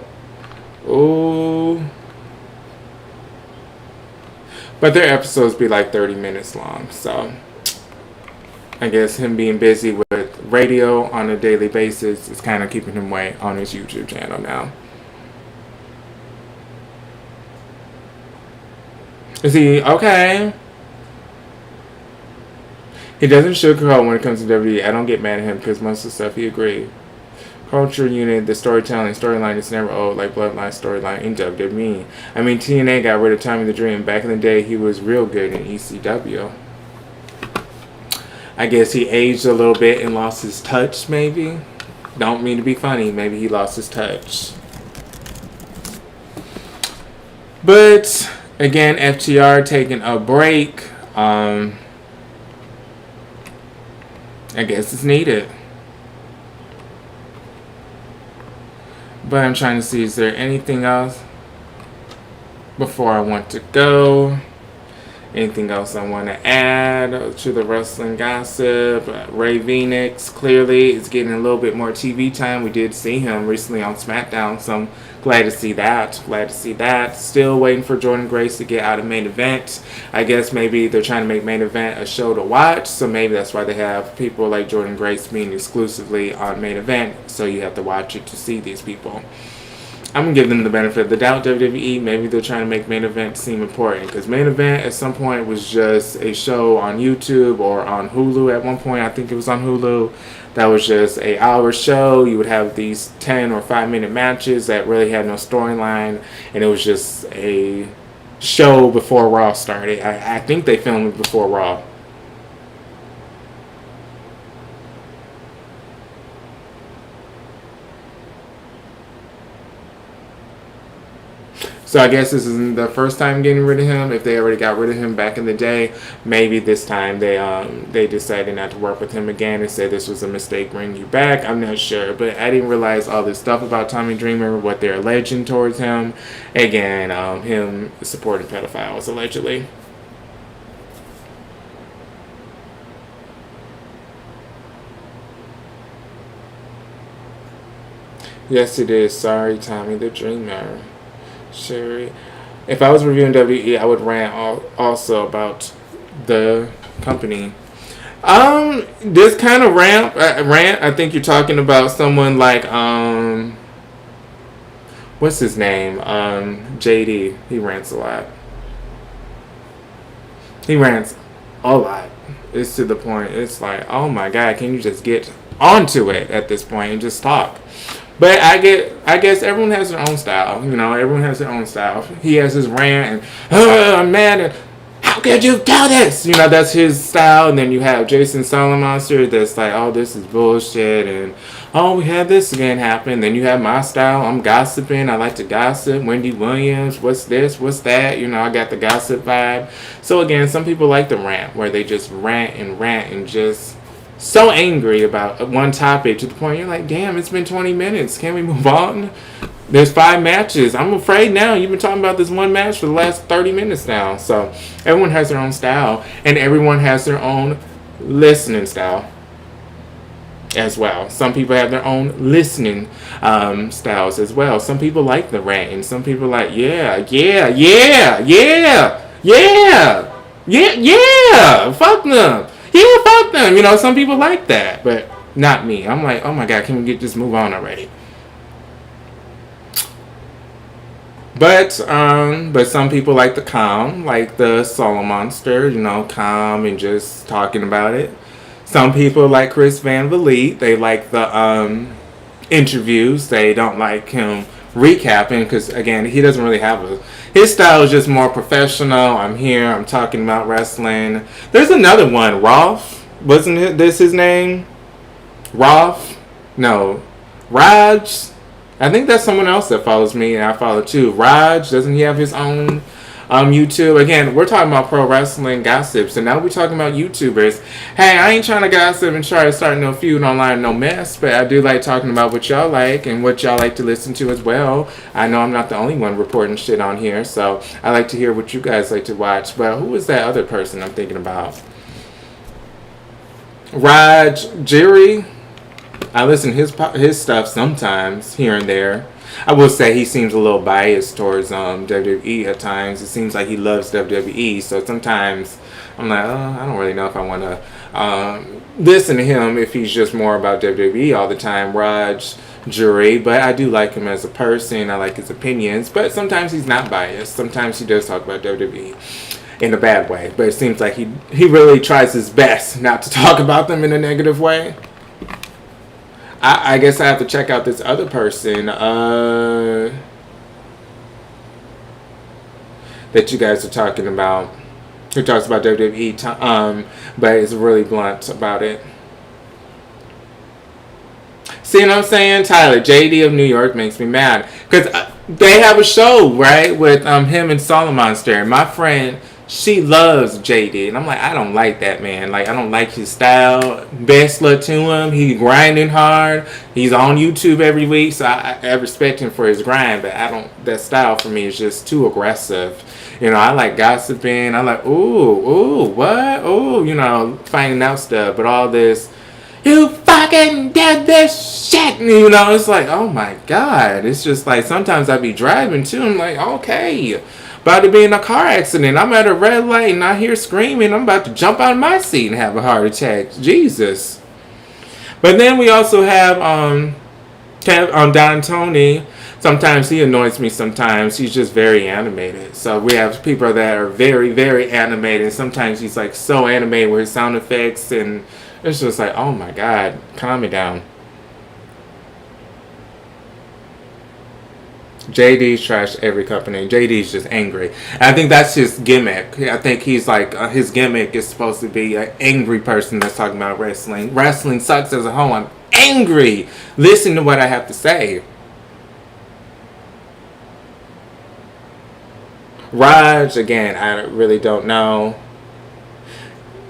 Ooh. But their episodes be like 30 minutes long, so I guess him being busy with radio on a daily basis is kind of keeping him away on his YouTube channel now. Is he okay? He doesn't sugarcoat when it comes to WWE. I don't get mad at him because most of the stuff he agreed. Culture unit, the storyline is never old like Bloodline storyline in WWE. I mean, TNA got rid of Tommy the Dream. Back in the day, he was real good in ECW. I guess he aged a little bit and lost his touch, maybe. Don't mean to be funny. Maybe he lost his touch. But, again, FTR taking a break. I guess it's needed. But I'm trying to see, is there anything else before I want to go? Anything else I want to add to the wrestling gossip? Ray Phoenix clearly is getting a little bit more TV time. We did see him recently on SmackDown, so I'm glad to see that. Glad to see that. Still waiting for Jordan Grace to get out of main event. I guess maybe they're trying to make main event a show to watch, so maybe that's why they have people like Jordan Grace being exclusively on main event, so you have to watch it to see these people. I'm going to give them the benefit of the doubt, WWE. Maybe they're trying to make main event seem important. Because main event at some point was just a show on YouTube or on Hulu at one point. I think it was on Hulu. That was just an hour show. You would have these 10 or 5 minute matches that really had no storyline. And it was just a show before Raw started. I think they filmed it before Raw. So I guess this isn't the first time getting rid of him. If they already got rid of him back in the day, maybe this time they decided not to work with him again and said this was a mistake bringing you back. I'm not sure, but I didn't realize all this stuff about Tommy Dreamer, what they're alleging towards him. Again, him supporting pedophiles allegedly. Yes, it is. Sorry, Tommy the Dreamer. Sherry. If I was reviewing WWE, I would rant also about the company. This kind of rant. I think you're talking about someone like what's his name? JD. He rants a lot. He rants a lot. It's to the point. It's like, oh my God, can you just get onto it at this point and just talk? But I guess everyone has their own style. You know, everyone has their own style. He has his rant and, I'm mad and, how could you do this? You know, that's his style. And then you have Jason Solomonster that's like, oh, this is bullshit. And, oh, we had this again happen. Then you have my style. I'm gossiping. I like to gossip. Wendy Williams, what's this? What's that? You know, I got the gossip vibe. So again, some people like the rant where they just rant and just so angry about one topic to the point you're like, damn, it's been 20 minutes. Can we move on? There's 5 matches. I'm afraid now you've been talking about this one match for the last 30 minutes now. So everyone has their own style and everyone has their own listening style as well. Some people have their own listening styles as well. Some people like the rant and some people like, yeah, fuck them. Yeah, fuck them. You know, some people like that, but not me. I'm like, oh my God, can we just move on already? But some people like the calm, like the Solo Monster, you know, calm and just talking about it. Some people like Chris Van Vliet. They like the interviews. They don't like him recapping because, again, he doesn't really have his style is just more professional. I'm here. I'm talking about wrestling. There's another one, Rolf. Wasn't this his name? Rolf? No. Raj? I think that's someone else that follows me and I follow too. Raj, doesn't he have his own YouTube? Again, we're talking about pro wrestling gossip, so now we're talking about YouTubers. Hey, I ain't trying to gossip and try to start no feud online, no mess, but I do like talking about what y'all like and what y'all like to listen to as well. I know I'm not the only one reporting shit on here, so I like to hear what you guys like to watch. But who was that other person I'm thinking about? Raj Jiri. I listen to his stuff sometimes, here and there. I will say he seems a little biased towards WWE at times. It seems like he loves WWE, so sometimes I'm like, oh, I don't really know if I want to listen to him if he's just more about WWE all the time, Raj Jury. But I do like him as a person. I like his opinions, but sometimes he's not biased. Sometimes he does talk about WWE in a bad way, but it seems like he really tries his best not to talk about them in a negative way. I guess I have to check out this other person that you guys are talking about, who talks about WWE, but is really blunt about it. See what I'm saying? Tyler, JD of New York makes me mad. Because they have a show, right, with him and Solomonster. My friend she loves JD, and I'm like, I don't like that man. Like, I don't like his style. Best luck to him. He's grinding hard. He's on YouTube every week, so I respect him for his grind. But I don't. That style for me is just too aggressive. You know, I like gossiping. I like, ooh, what? Ooh, you know, finding out stuff. But all this, you fucking did this shit. You know, it's like, oh my God. It's just like, sometimes I be driving too. I'm like, okay. About to be in a car accident. I'm at a red light and I hear screaming. I'm about to jump out of my seat and have a heart attack. Jesus. But then we also have Don Tony. Sometimes he annoys me sometimes. He's just very animated. So we have people that are very, very animated. Sometimes he's like so animated with his sound effects, and it's just like, oh my God, calm it down. JD's trashed every company. JD's just angry. And I think that's his gimmick. I think he's like, his gimmick is supposed to be an angry person that's talking about wrestling. Wrestling sucks as a whole. I'm angry. Listen to what I have to say. Raj, again, I really don't know.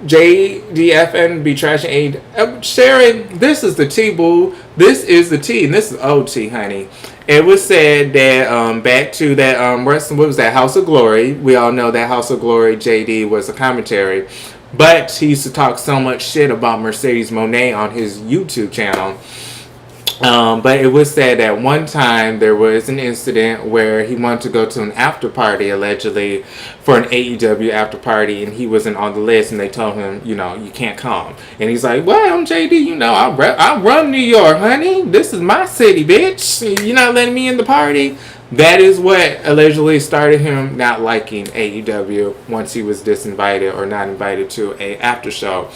JDFN be trashing Sherry, this is the tea, boo. This is the tea, and this is OT, honey. It was said that back to that wrestling, what was that, House of Glory. We all know that House of Glory JD was a commentary, but he used to talk so much shit about Mercedes Moné on his YouTube channel. But it was said that one time there was an incident where he wanted to go to an after party, allegedly, for an AEW after party, and he wasn't on the list, and they told him, you know, you can't come. And he's like, well, I'm JD, you know, I run New York, honey. This is my city, bitch. You're not letting me in the party? That is what allegedly started him not liking AEW once he was disinvited or not invited to a after show.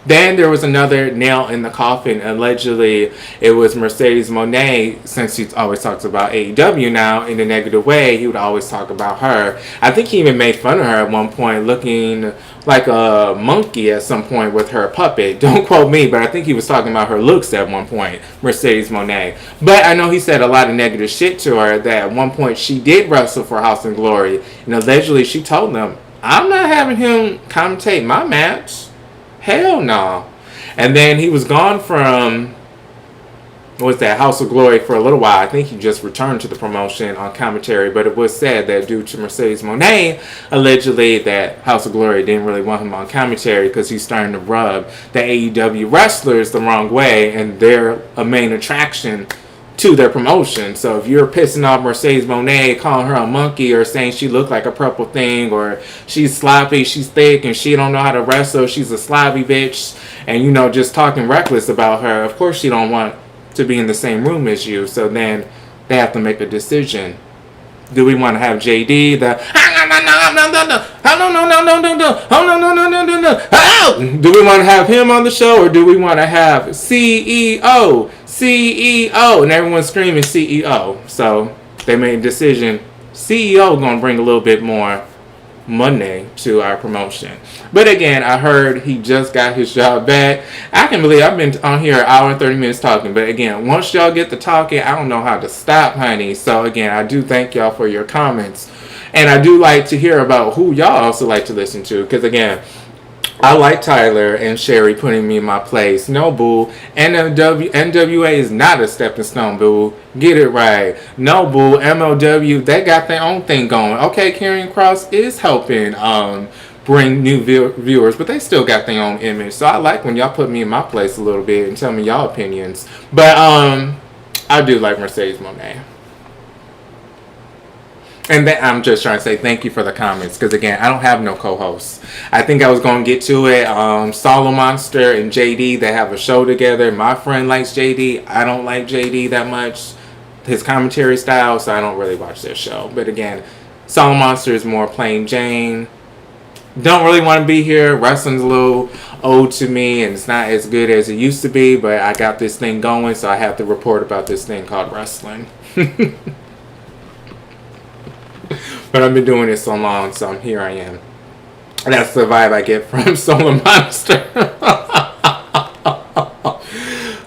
Then there was another nail in the coffin. Allegedly, it was Mercedes Moné. Since he always talks about AEW now in a negative way, he would always talk about her. I think he even made fun of her at one point, looking like a monkey at some point with her puppet. Don't quote me, but I think he was talking about her looks at one point, Mercedes Moné. But I know he said a lot of negative shit to her, that at one point she did wrestle for House of Glory. And allegedly she told them, I'm not having him commentate my match. Hell no. And then he was gone from, what's that, House of Glory for a little while. I think he just returned to the promotion on commentary, but it was said that due to Mercedes Moné, allegedly, that House of Glory didn't really want him on commentary because he's starting to rub the AEW wrestlers the wrong way, and they're a main attraction to their promotion. So if you're pissing off Mercedes Moné, calling her a monkey, or saying she looked like a purple thing, or she's sloppy, she's thick, and she don't know how to wrestle, she's a sloppy bitch, and you know, just talking reckless about her, of course she don't want to be in the same room as you. So then they have to make a decision. Do we want to have JD do we want to have him on the show, or do we want to have CEO, and everyone's screaming CEO? So they made a decision. CEO gonna bring a little bit more money to our promotion. But again, I heard he just got his job back. I can believe I've been on here an hour and 30 minutes talking, but again, once y'all get to talking, I don't know how to stop, honey. So again, I do thank y'all for your comments, and I do like to hear about who y'all also like to listen to, because again, I like Tyler and Sherry putting me in my place. No, boo. NWA is not a stepping stone, boo. Get it right. No, boo. MLW, they got their own thing going. Okay, Karrion Kross is helping bring new viewers, but they still got their own image. So I like when y'all put me in my place a little bit and tell me y'all opinions. But I do like Mercedes Moné. And then I'm just trying to say thank you for the comments, because again, I don't have no co-hosts. I think I was going to get to it. Solo Monster and JD, they have a show together. My friend likes JD. I don't like JD that much, his commentary style, so I don't really watch their show. But again, Solo Monster is more plain Jane. Don't really want to be here. Wrestling's a little old to me, and it's not as good as it used to be, but I got this thing going, so I have to report about this thing called wrestling. But I've been doing it so long, so here I am. That's the vibe I get from Solo Monster.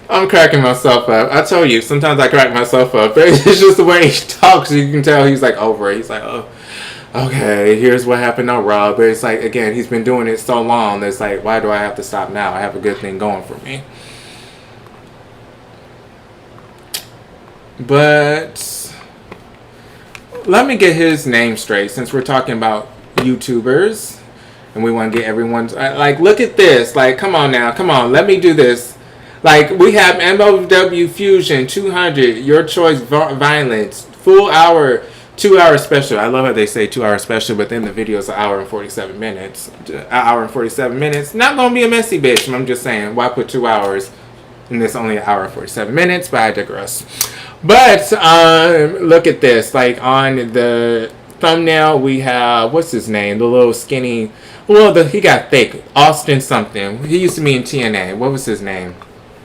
I'm cracking myself up. I told you, sometimes I crack myself up. It's just the way he talks. You can tell he's like over it. He's like, oh, okay, here's what happened on Raw. But it's like, again, he's been doing it so long. It's like, why do I have to stop now? I have a good thing going for me. But let me get his name straight, since we're talking about YouTubers and we want to get everyone's, like, look at this. Like, come on now, come on, let me do this. Like, we have MLW Fusion 200 Your Choice Violence full hour, 2-hour special. I love how they say 2-hour special, but then the video is an hour and 47 minutes. An hour and 47 minutes. Not gonna be a messy bitch. I'm just saying, why put 2 hours and it's only an hour and 47 minutes? But I digress. But look at this. Like, on the thumbnail, we have, what's his name? The little skinny. Well, he got thick. Austin something. He used to be in TNA. What was his name?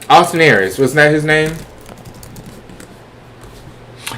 Austin Aries. Was that his name?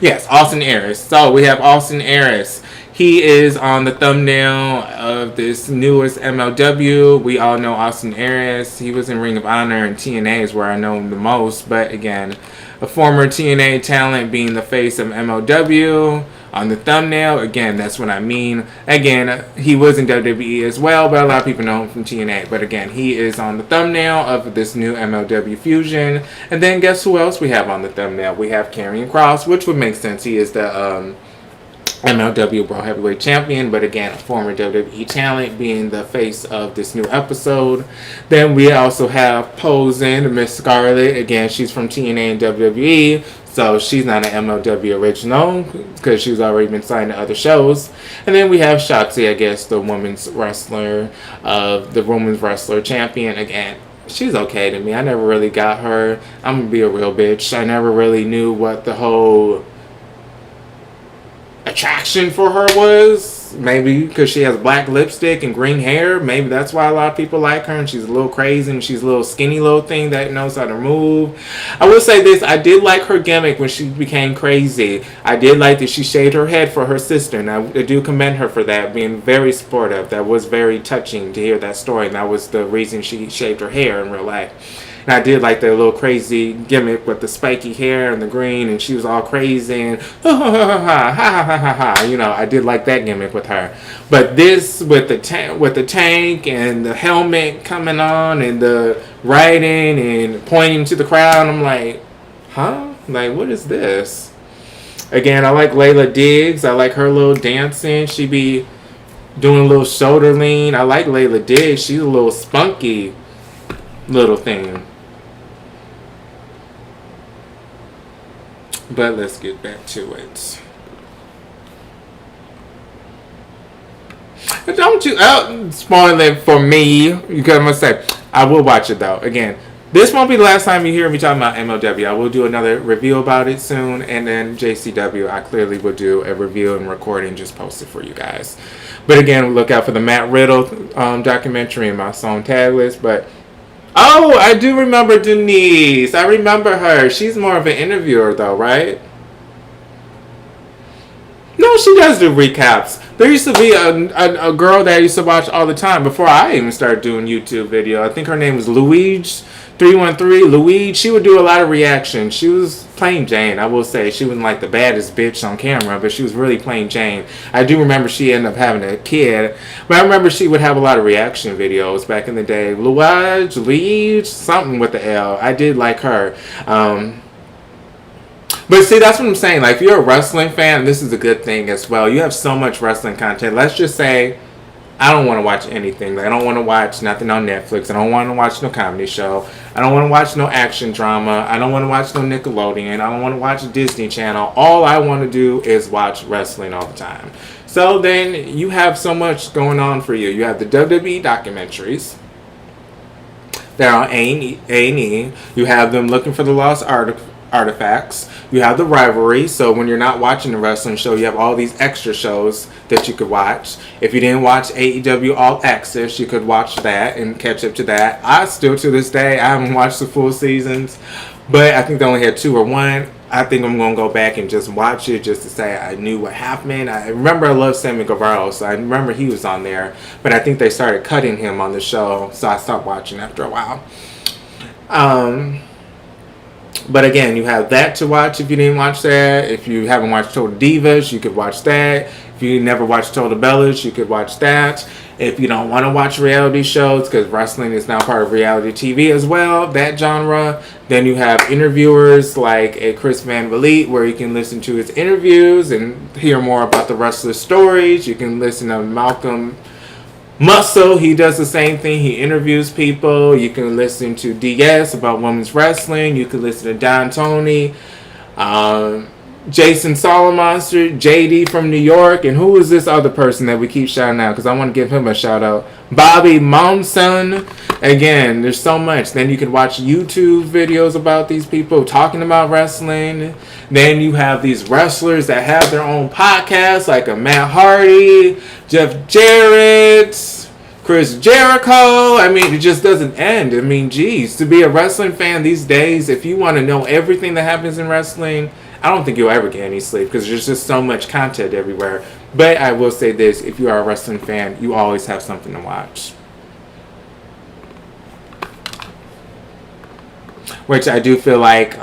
Yes, Austin Aries. So we have Austin Aries. He is on the thumbnail of this newest MLW. We all know Austin Aries. He was in Ring of Honor, and TNA is where I know him the most. But again, a former TNA talent being the face of MLW on the thumbnail. Again, that's what I mean. Again, he was in WWE as well, but a lot of people know him from TNA. But again, he is on the thumbnail of this new MLW Fusion. And then guess who else we have on the thumbnail? We have Karrion Kross, which would make sense. He is the MLW World Heavyweight Champion, but again, a former WWE talent being the face of this new episode. Then we also have Posen, Miss Scarlett. Again, she's from TNA and WWE, so she's not an MLW original because she's already been signed to other shows. And then we have Shotzi, I guess, the women's wrestler, the women's wrestler champion. Again, she's okay to me. I never really got her. I'm gonna be a real bitch. I never really knew what the whole attraction for her was. Maybe because she has black lipstick and green hair. Maybe that's why a lot of people like her, and she's a little crazy, and she's a little skinny little thing that knows how to move. I will say this, I did like her gimmick when she became crazy. I did like that she shaved her head for her sister, and I do commend her for that, being very supportive. That was very touching to hear that story, and that was the reason she shaved her hair in real life. And I did like that little crazy gimmick with the spiky hair and the green, and she was all crazy and ha ha ha ha ha ha ha ha. You know, I did like that gimmick with her. But this with the tank and the helmet coming on and the writing and pointing to the crowd, I'm like, huh? Like, what is this? Again, I like Layla Diggs. I like her little dancing. She be doing a little shoulder lean. I like Layla Diggs. She's a little spunky little thing. But let's get back to it. Don't you spoil it for me, because I'm gonna say I will watch it though. Again, this won't be the last time you hear me talking about MLW. I will do another review about it soon, and then JCW, I clearly will do a review and record and just post it for you guys. But again, look out for the Matt Riddle documentary in my song tag list. But oh, I do remember Denise. I remember her. She's more of an interviewer, though, right? No, she does do recaps. There used to be a girl that I used to watch all the time before I even started doing YouTube video. I think her name was Luigi313. Luigi. She would do a lot of reactions. She was plain Jane, I will say. She wasn't like the baddest bitch on camera, but she was really plain Jane. I do remember she ended up having a kid, but I remember she would have a lot of reaction videos back in the day. Luigi, something with the L. I did like her. But see, that's what I'm saying. Like, if you're a wrestling fan, this is a good thing as well. You have so much wrestling content. Let's just say I don't want to watch anything. Like, I don't want to watch nothing on Netflix. I don't want to watch no comedy show. I don't want to watch no action drama. I don't want to watch no Nickelodeon. I don't want to watch Disney Channel. All I want to do is watch wrestling all the time. So then you have so much going on for you. You have the WWE documentaries. They're on A&E. You have them looking for the lost artifacts. You have the rivalry, so when you're not watching the wrestling show, you have all these extra shows that you could watch. If you didn't watch AEW All Access, you could watch that and catch up to that. I still, to this day, I haven't watched the full seasons, but I think they only had 2 or 1. I think I'm going to go back and just watch it just to say I knew what happened. I remember I loved Sammy Guevara, so I remember he was on there, but I think they started cutting him on the show, so I stopped watching after a while. But again, you have that to watch if you didn't watch that. If you haven't watched Total Divas, you could watch that. If you never watched Total Bellas, you could watch that. If you don't want to watch reality shows, because wrestling is now part of reality TV as well, that genre, then you have interviewers like a Chris Van Vliet, where you can listen to his interviews and hear more about the wrestler stories. You can listen to Malcolm Muscle, he does the same thing. He interviews people. You can listen to DS about women's wrestling. You can listen to Don Tony, Jason Solomonster, JD from New York, and who is this other person that we keep shouting out? Because I want to give him a shout out. Bobby Monson. Again, there's so much. Then you can watch YouTube videos about these people talking about wrestling. Then you have these wrestlers that have their own podcasts, like a Matt Hardy, Jeff Jarrett, Chris Jericho. I mean, it just doesn't end. I mean, geez, to be a wrestling fan these days, if you want to know everything that happens in wrestling, I don't think you'll ever get any sleep because there's just so much content everywhere. But I will say this, if you are a wrestling fan, you always have something to watch. Which I do feel like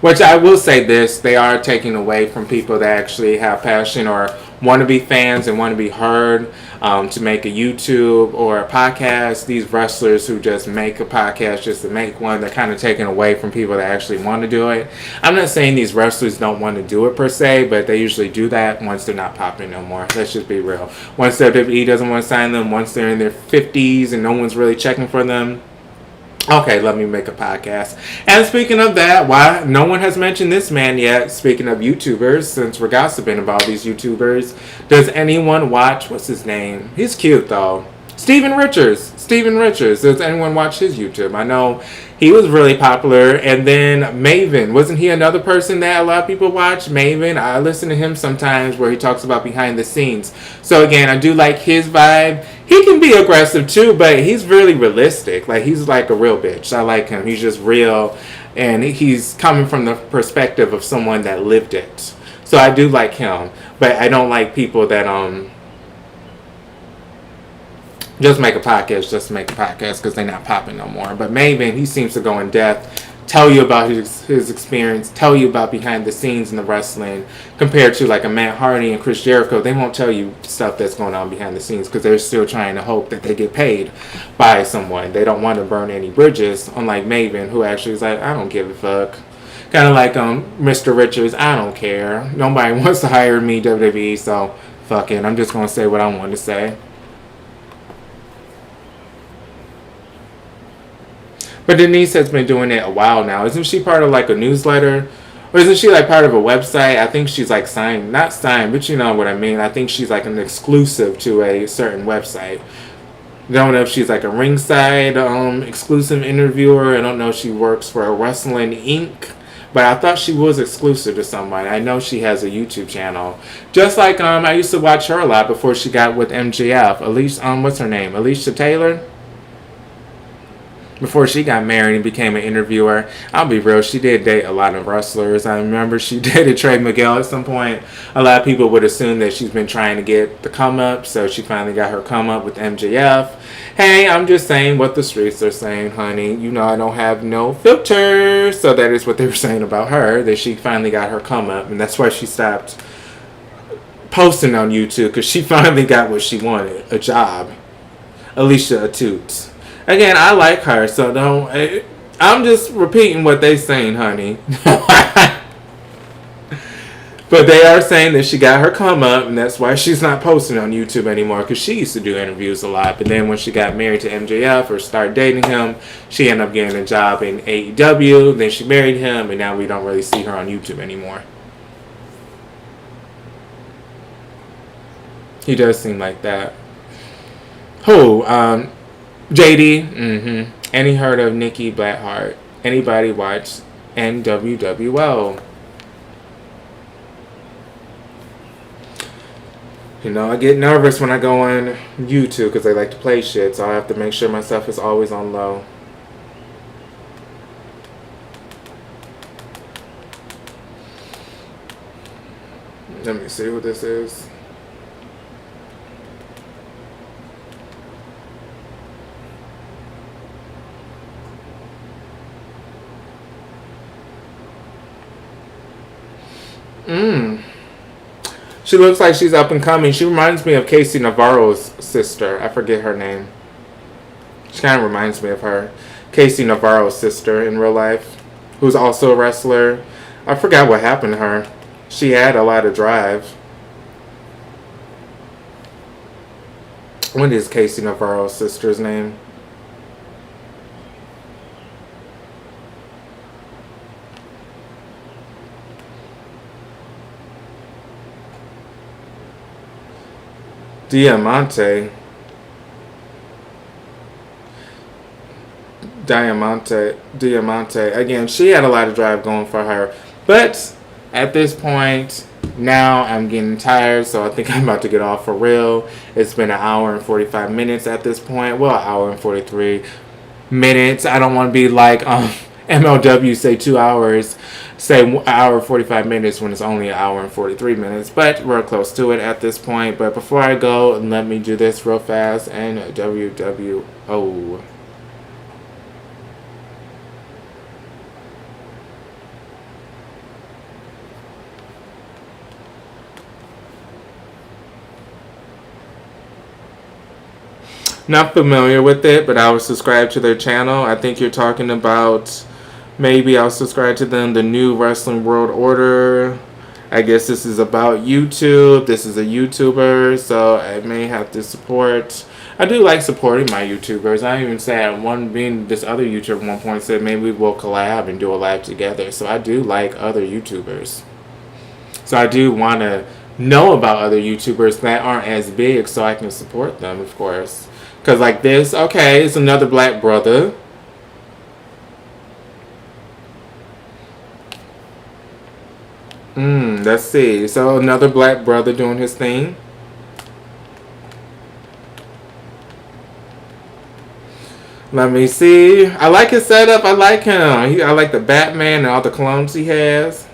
which I will say this, they are taking away from people that actually have passion or want to be fans and want to be heard, to make a YouTube or a podcast. These wrestlers who just make a podcast just to make one, they're kind of taken away from people that actually want to do it. I'm not saying these wrestlers don't want to do it per se, but they usually do that once they're not popping no more. Let's just be real. Once WWE doesn't want to sign them, once they're in their 50s and no one's really checking for them, okay, let me make a podcast. And speaking of that, why no one has mentioned this man yet? Speaking of YouTubers, since we're gossiping about these YouTubers, does anyone watch, what's his name? He's cute though. Steven Richards. Does anyone watch his YouTube? I know he was really popular. And then Maven. Wasn't he another person that a lot of people watch? Maven. I listen to him sometimes where he talks about behind the scenes. So again, I do like his vibe. He can be aggressive too, but he's really realistic. Like, he's like a real bitch. I like him. He's just real. And he's coming from the perspective of someone that lived it. So I do like him. But I don't like people that just make a podcast because they're not popping no more. But Maven, he seems to go in depth, tell you about his experience, tell you about behind the scenes in the wrestling, compared to like a Matt Hardy and Chris Jericho. They won't tell you stuff that's going on behind the scenes because they're still trying to hope that they get paid by someone. They don't want to burn any bridges, unlike Maven, who actually is like, I don't give a fuck. Kind of like Mr. Richards, I don't care. Nobody wants to hire me, WWE, so fuck it. I'm just going to say what I want to say. But Denise has been doing it a while now. Isn't she part of like a newsletter? Or isn't she like part of a website? I think she's like signed, not signed, but you know what I mean. I think she's like an exclusive to a certain website. I don't know if she's like a ringside exclusive interviewer. I don't know if she works for a Wrestling Inc. But I thought she was exclusive to somebody. I know she has a YouTube channel. Just like I used to watch her a lot before she got with MJF. What's her name? Alicia Taylor? Before she got married and became an interviewer. I'll be real, she did date a lot of wrestlers. I remember she dated Trey Miguel at some point. A lot of people would assume that she's been trying to get the come up, so she finally got her come up with MJF. Hey, I'm just saying what the streets are saying, honey. You know I don't have no filter. So that is what they were saying about her, that she finally got her come up, and that's why she stopped posting on YouTube, because she finally got what she wanted, a job. Alicia Toots. Again, I like her, so I'm just repeating what they saying, honey. But they are saying that she got her come up, and that's why she's not posting on YouTube anymore, because she used to do interviews a lot. But then when she got married to MJF or started dating him, she ended up getting a job in AEW. Then she married him, and now we don't really see her on YouTube anymore. He does seem like that. Who? JD, Any heard of Nikki Blackheart? Anybody watch NWWL? You know, I get nervous when I go on YouTube because I like to play shit, so I have to make sure my stuff is always on low. Let me see what this is. Mm. She looks like she's up and coming. She reminds me of Casey Navarro's sister. I forget her name. She kind of reminds me of her. Casey Navarro's sister in real life, who's also a wrestler. I forgot what happened to her. She had a lot of drive. What is Casey Navarro's sister's name? Diamante. Diamante. Again, she had a lot of drive going for her. But at this point, now I'm getting tired, so I think I'm about to get off for real. It's been an hour and 45 minutes at this point. Well, an hour and 43 minutes. I don't want to be like MLW, say 2 hours, say an hour and 45 minutes when it's only an hour and 43 minutes. But we're close to it at this point. But before I go, let me do this real fast. And WWO. Not familiar with it, but I was subscribed to their channel. I think you're talking about, maybe I'll subscribe to them, the new Wrestling World Order. I guess this is about YouTube. This is a YouTuber, so I may have to support. I do like supporting my YouTubers. I even said one being this other YouTuber at one point said maybe we'll collab and do a live together. So I do like other YouTubers. So I do want to know about other YouTubers that aren't as big so I can support them, of course. Because like this, okay, it's another black brother. Let's see. So another black brother doing his thing. Let me see. I like his setup. I like him. I like the Batman and all the clones he has.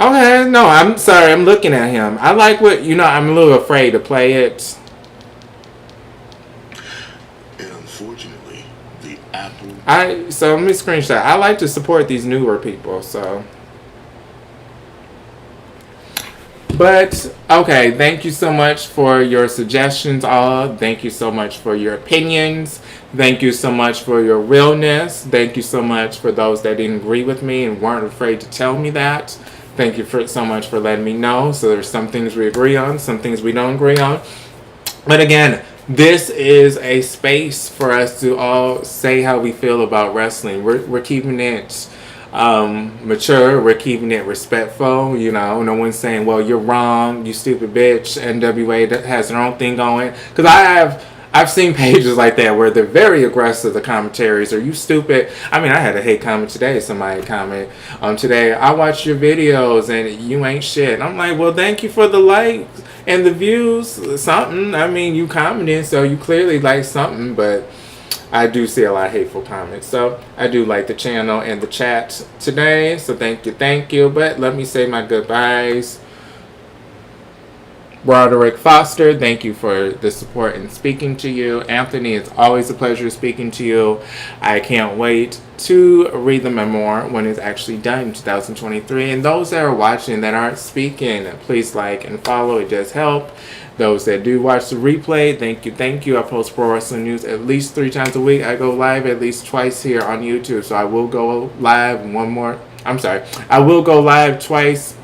Okay, no, I'm sorry. I'm looking at him. I like what, I'm a little afraid to play it. And unfortunately, the Apple... So let me screenshot. I like to support these newer people, so. But, okay, thank you so much for your suggestions, all. Thank you so much for your opinions. Thank you so much for your realness. Thank you so much for those that didn't agree with me and weren't afraid to tell me that. Thank you so much for letting me know. So there's some things we agree on, some things we don't agree on. But again, this is a space for us to all say how we feel about wrestling. We're keeping it mature. We're keeping it respectful. No one's saying, well, you're wrong, you stupid bitch. NWA has their own thing going. Because I've seen pages like that where they're very aggressive, the commentaries. Are you stupid? I mean, I had a hate comment today. Somebody comment today, I watched your videos and you ain't shit. I'm like, well, thank you for the likes and the views. Something. I mean, you commented, so you clearly like something. But I do see a lot of hateful comments. So I do like the channel and the chat today. So thank you. But let me say my goodbyes. Broderick Foster, thank you for the support and speaking to you. Anthony, it's always a pleasure speaking to you. I can't wait to read the memoir when it's actually done in 2023. And those that are watching that aren't speaking, please like and follow. It does help. Those that do watch the replay, thank you. I post pro wrestling news at least 3 times a week. I go live at least twice here on YouTube. So I will go live I will go live twice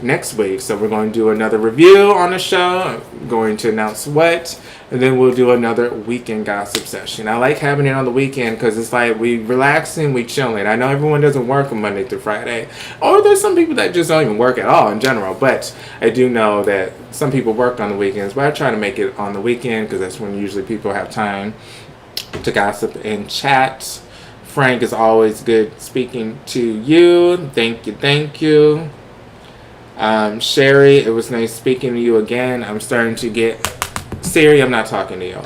next week. So we're going to do another review on the show. I'm going to announce what, and then we'll do another weekend gossip session. I like having it on the weekend because it's like we relaxing, we chilling. I know everyone doesn't work on Monday through Friday, or there's some people that just don't even work at all in general, but I do know that some people work on the weekends, but I try to make it on the weekend because that's when usually people have time to gossip and chat. Frank, is always good speaking to you. Thank you. Sherry, it was nice speaking to you again. I'm starting to get Siri, I'm not talking to you.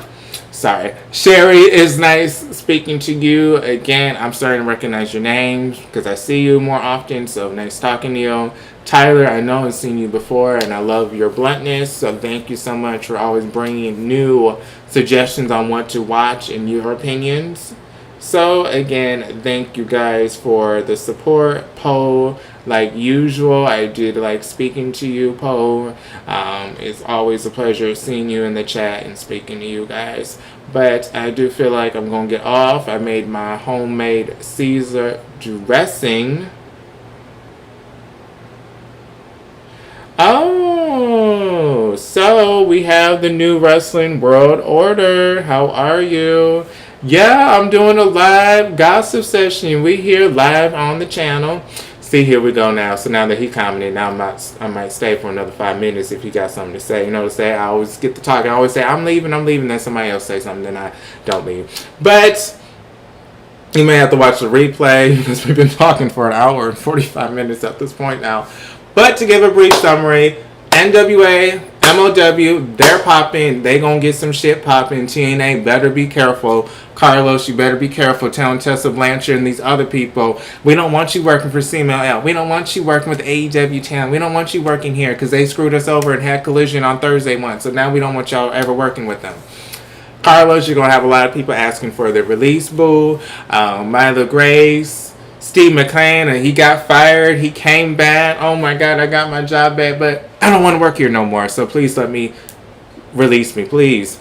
sorry. Sherry, is nice speaking to you. Again, I'm starting to recognize your names because I see you more often, so nice talking to you. Tyler, I know I've seen you before, and I love your bluntness, so thank you so much for always bringing new suggestions on what to watch and your opinions. So, again, thank you guys for the support. Poe, like usual, I did like speaking to you, Poe. It's always a pleasure seeing you in the chat and speaking to you guys. But I do feel like I'm going to get off. I made my homemade Caesar dressing. Oh, so we have the new Wrestling World Order. How are you? Yeah, I'm doing a live gossip session. We here live on the channel. See, here we go now. So now that he commented, now I might stay for another 5 minutes if he got something to say. You know what I'm saying? I always get to talking. I always say, I'm leaving. Then somebody else say something, then I don't leave. But you may have to watch the replay because we've been talking for an hour and 45 minutes at this point now. But to give a brief summary, NWA, MOW, they're popping. They gonna get some shit popping. TNA better be careful. Carlos, you better be careful telling Tessa Blanchard and these other people, we don't want you working for CMLL. We don't want you working with AEW Town. We don't want you working here because they screwed us over and had Collision on Thursday once. So now we don't want y'all ever working with them. Carlos, you're gonna have a lot of people asking for their release, boo. Mila Grace, Steve McClane, and he got fired. He came back. Oh my God, I got my job back, but I don't want to work here no more. So please let me release me, please.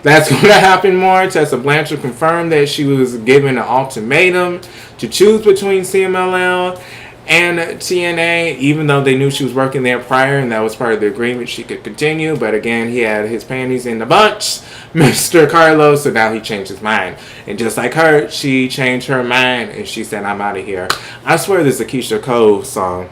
That's going to happen more. Tessa Blanchard confirmed that she was given an ultimatum to choose between CMLL and TNA, even though they knew she was working there prior and that was part of the agreement she could continue. But again, he had his panties in the bunch, Mr. Carlos, so now he changed his mind. And just like her, she changed her mind and she said, I'm out of here. I swear there's a Keisha Cole song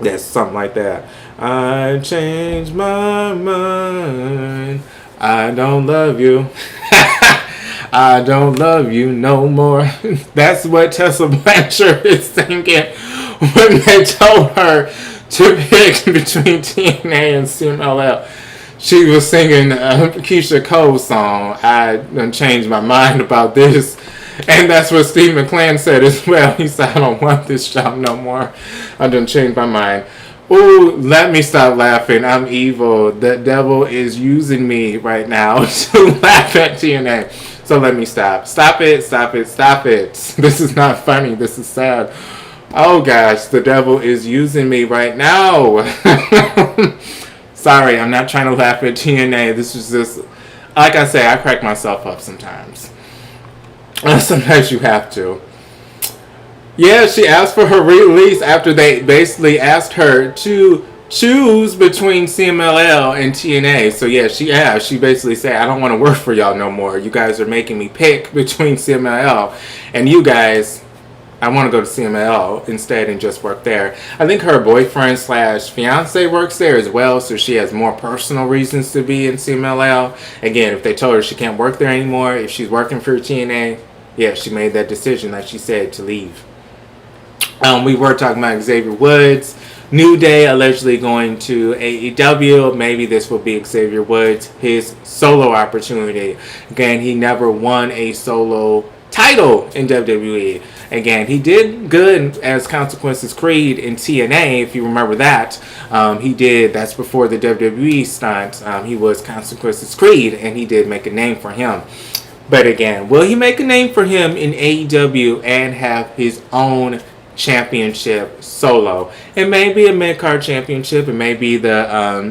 that's something like that. I changed my mind. I don't love you. I don't love you no more. That's what Tessa Blanchard is thinking when they told her to pick between TNA and CMLL. She was singing Keisha Cole's song, I done changed my mind about this. And that's what Steve McClane said as well. He said, I don't want this job no more. I done changed my mind. Ooh, let me stop laughing. I'm evil. The devil is using me right now to laugh at TNA. So let me stop. Stop it, stop it, stop it. This is not funny. This is sad. Oh gosh, the devil is using me right now. Sorry, I'm not trying to laugh at TNA. This is just, like I say, I crack myself up sometimes. Sometimes you have to. Yeah, she asked for her release after they basically asked her to choose between CMLL and TNA. So yeah, she asked. She basically said, I don't want to work for y'all no more. You guys are making me pick between CMLL and you guys. I want to go to CMLL instead and just work there. I think her boyfriend / fiance works there as well, so she has more personal reasons to be in CMLL. Again, if they told her she can't work there anymore, if she's working for TNA, yeah, she made that decision, like she said, to leave. We were talking about Xavier Woods. New Day allegedly going to AEW. Maybe this will be Xavier Woods, his solo opportunity. Again, he never won a solo title in WWE. Again, he did good as Consequences Creed in TNA, if you remember that. He did, that's before the WWE stunt. He was Consequences Creed, and he did make a name for him. But again, will he make a name for him in AEW and have his own championship solo? It may be a mid-card championship. It may be the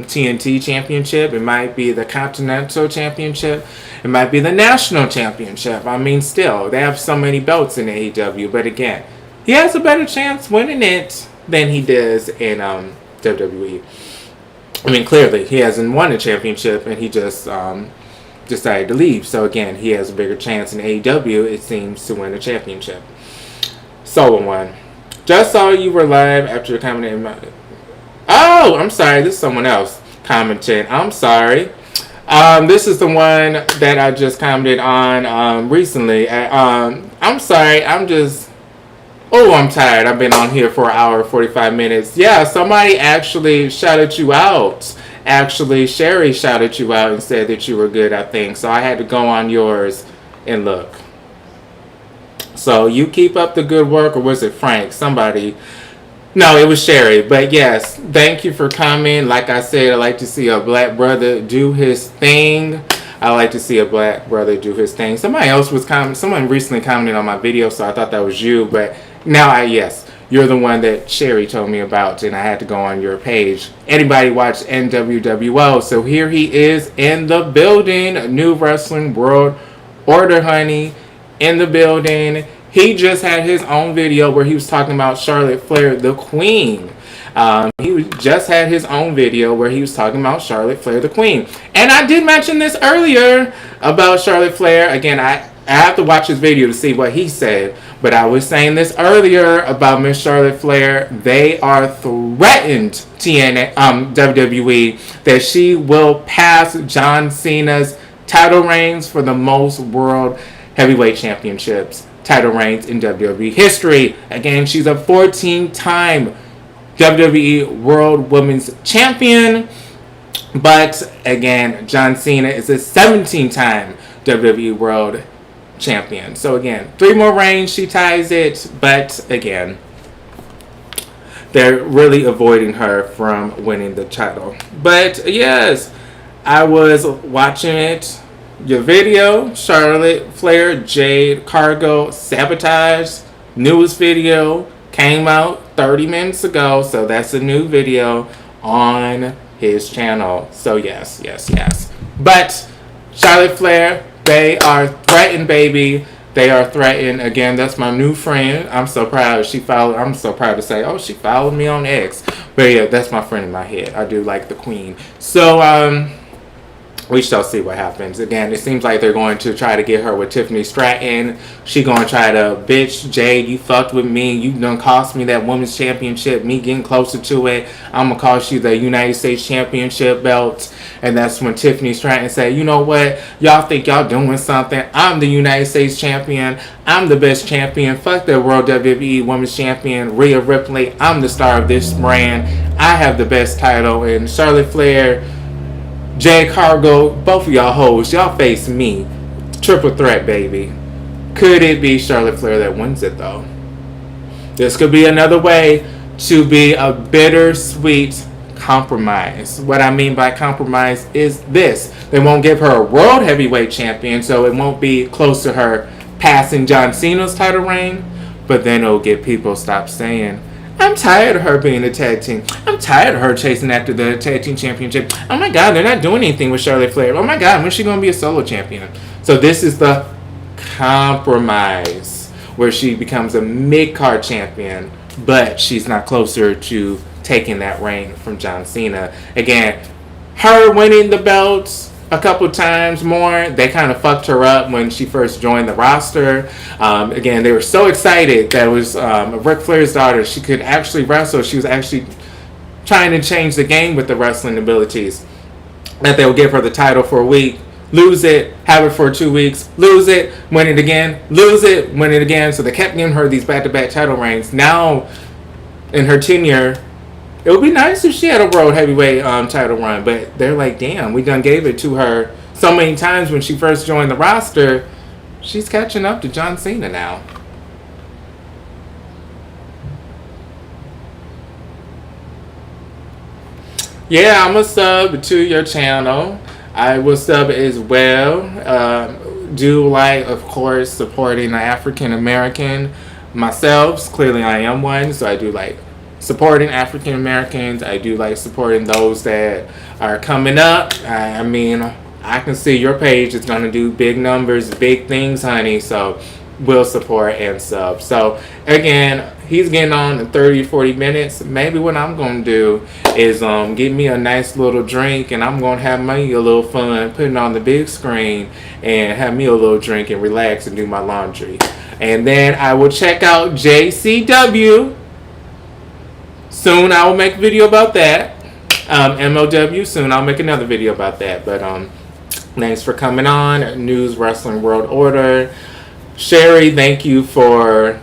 TNT championship. It might be the Continental championship. It might be the National championship. I mean, still, they have so many belts in AEW. But again, he has a better chance winning it than he does in WWE. I mean, clearly, he hasn't won a championship, and he just decided to leave. So again, he has a bigger chance in AEW, it seems, to win a championship. Solo one. Just saw you were live after your comment in my... Oh, I'm sorry. This is someone else commenting. I'm sorry. This is the one that I just commented on recently. I'm sorry. I'm just... Oh, I'm tired. I've been on here for an hour, 45 minutes. Yeah, somebody actually shouted you out Actually, Sherry shouted you out and said that you were good, I think. So I had to go on yours and look. So you keep up the good work, or was it Frank? Somebody. No, it was Sherry. But yes, thank you for coming. Like I said, I like to see a black brother do his thing. I like to see a black brother do his thing. Somebody else was someone recently commented on my video, so I thought that was you. But now yes, you're the one that Sherry told me about, and I had to go on your page. Anybody watch NWWO? So here he is in the building. New Wrestling World Order, honey, in the building. He just had his own video where he was talking about Charlotte Flair, the Queen. He just had his own video where he was talking about Charlotte Flair, the Queen. And I did mention this earlier about Charlotte Flair. Again, I have to watch his video to see what he said. But I was saying this earlier about Miss Charlotte Flair. They are threatened, WWE, that she will pass John Cena's title reigns for the most world heavyweight championships title reigns in WWE history. Again, she's a 14-time WWE World Women's Champion. But again, John Cena is a 17-time WWE World Champion. So again, 3 more reigns, she ties it. But again, they're really avoiding her from winning the title. But yes, I was watching it. Your video, Charlotte Flair, Jade Cargo Sabotage, newest video, came out 30 minutes ago. So that's a new video on his channel. So yes. But Charlotte Flair, they are threatened, baby. They are threatened. Again, that's my new friend. I'm so proud. I'm so proud to say, oh, she followed me on X. But yeah, that's my friend in my head. I do like the Queen. So, we shall see what happens. Again, it seems like they're going to try to get her with Tiffany Stratton. She going to try to, bitch, Jade, you fucked with me. You done cost me that women's championship. Me getting closer to it. I'm going to cost you the United States Championship belt. And that's when Tiffany Stratton say, you know what? Y'all think y'all doing something. I'm the United States Champion. I'm the best champion. Fuck the World WWE Women's Champion, Rhea Ripley. I'm the star of this brand. I have the best title. And Charlotte Flair, Jade Cargo, both of y'all hoes, y'all face me. Triple threat, baby. Could it be Charlotte Flair that wins it, though? This could be another way to be a bittersweet compromise. What I mean by compromise is this. They won't give her a world heavyweight champion, so it won't be close to her passing John Cena's title reign, but then it'll get people stop saying, I'm tired of her being a tag team. I'm tired of her chasing after the tag team championship. Oh my God, they're not doing anything with Charlotte Flair. Oh my God, when's she going to be a solo champion? So this is the compromise where she becomes a mid-card champion, but she's not closer to taking that reign from John Cena. Again, her winning the belts a couple times more, they kind of fucked her up when she first joined the roster. Again, they were so excited that it was Ric Flair's daughter. She could actually wrestle. She was actually trying to change the game with the wrestling abilities. That they would give her the title for a week, lose it, have it for 2 weeks, lose it, win it again, lose it, win it again. So they kept giving her these back-to-back title reigns. Now, in her tenure, it would be nice if she had a world heavyweight title run, but they're like, damn, we done gave it to her so many times when she first joined the roster. She's catching up to John Cena now. Yeah, I'm a sub to your channel. I will sub as well. Do like, of course, supporting the African American myself. Clearly, I am one, so I do like supporting African Americans. I do like supporting those that are coming up. I mean, I can see your page is going to do big numbers, big things, honey. So we'll support and sub. So again, he's getting on in 30, 40 minutes. Maybe what I'm going to do is get me a nice little drink, and I'm going to have me a little fun putting on the big screen and have me a little drink and relax and do my laundry. And then I will check out JCW. Soon I will make a video about that. MLW, soon I'll make another video about that. But thanks for coming on. News Wrestling World Order. Sherry, thank you for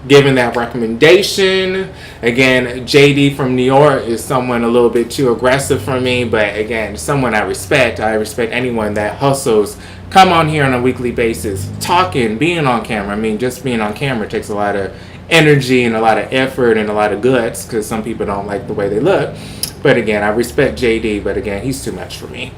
giving that recommendation. Again, JD from New York is someone a little bit too aggressive for me, but again, someone I respect. I respect anyone that hustles, come on here on a weekly basis, talking, being on camera. I mean, just being on camera takes a lot of energy and a lot of effort and a lot of guts, because some people don't like the way they look. But again, I respect JD, but again, he's too much for me.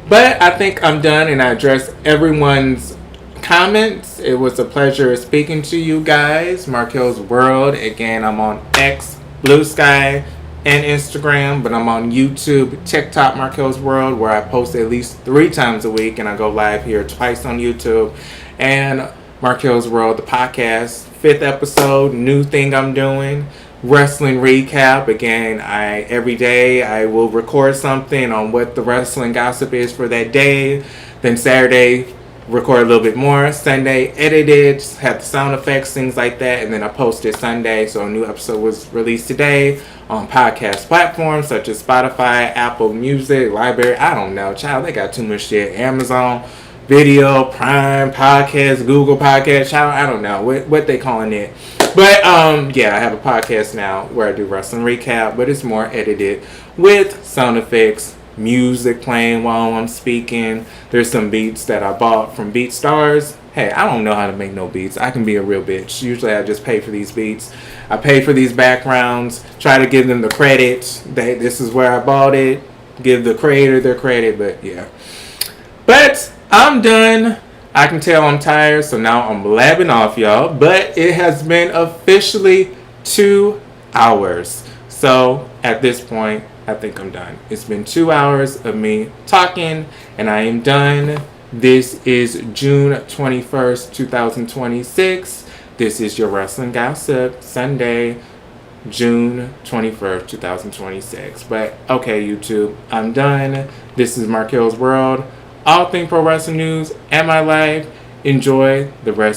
But I think I'm done, and I addressed everyone's comments. It was a pleasure speaking to you guys. Marquel's World. Again, I'm on X, Blue Sky, and Instagram, but I'm on YouTube, TikTok, Marquel's World, where I post at least 3 times a week, and I go live here twice on YouTube. And Marquel's World, the podcast, 5th episode, new thing I'm doing. Wrestling recap. Again, every day I will record something on what the wrestling gossip is for that day. Then Saturday, record a little bit more. Sunday, edit it, have the sound effects, things like that. And then I post it Sunday. So a new episode was released today on podcast platforms such as Spotify, Apple Music, Library. I don't know, child. They got too much shit. Amazon Video, Prime, Podcast, Google Podcast, child. I don't know what they calling it. But, yeah, I have a podcast now where I do wrestling recap, but it's more edited with sound effects, music playing while I'm speaking. There's some beats that I bought from BeatStars. Hey, I don't know how to make no beats. I can be a real bitch. Usually I just pay for these beats. I pay for these backgrounds, try to give them the credit. This is where I bought it. Give the creator their credit, but yeah. But I'm done. I can tell I'm tired, so now I'm blabbing off, y'all. But it has been officially 2 hours. So at this point, I think I'm done. It's been 2 hours of me talking, and I am done. This is June 21st, 2026. This is your Wrestling Gossip, Sunday, June 21st, 2026. But okay, YouTube, I'm done. This is Marquel's World. All things pro wrestling news and my life. Enjoy the rest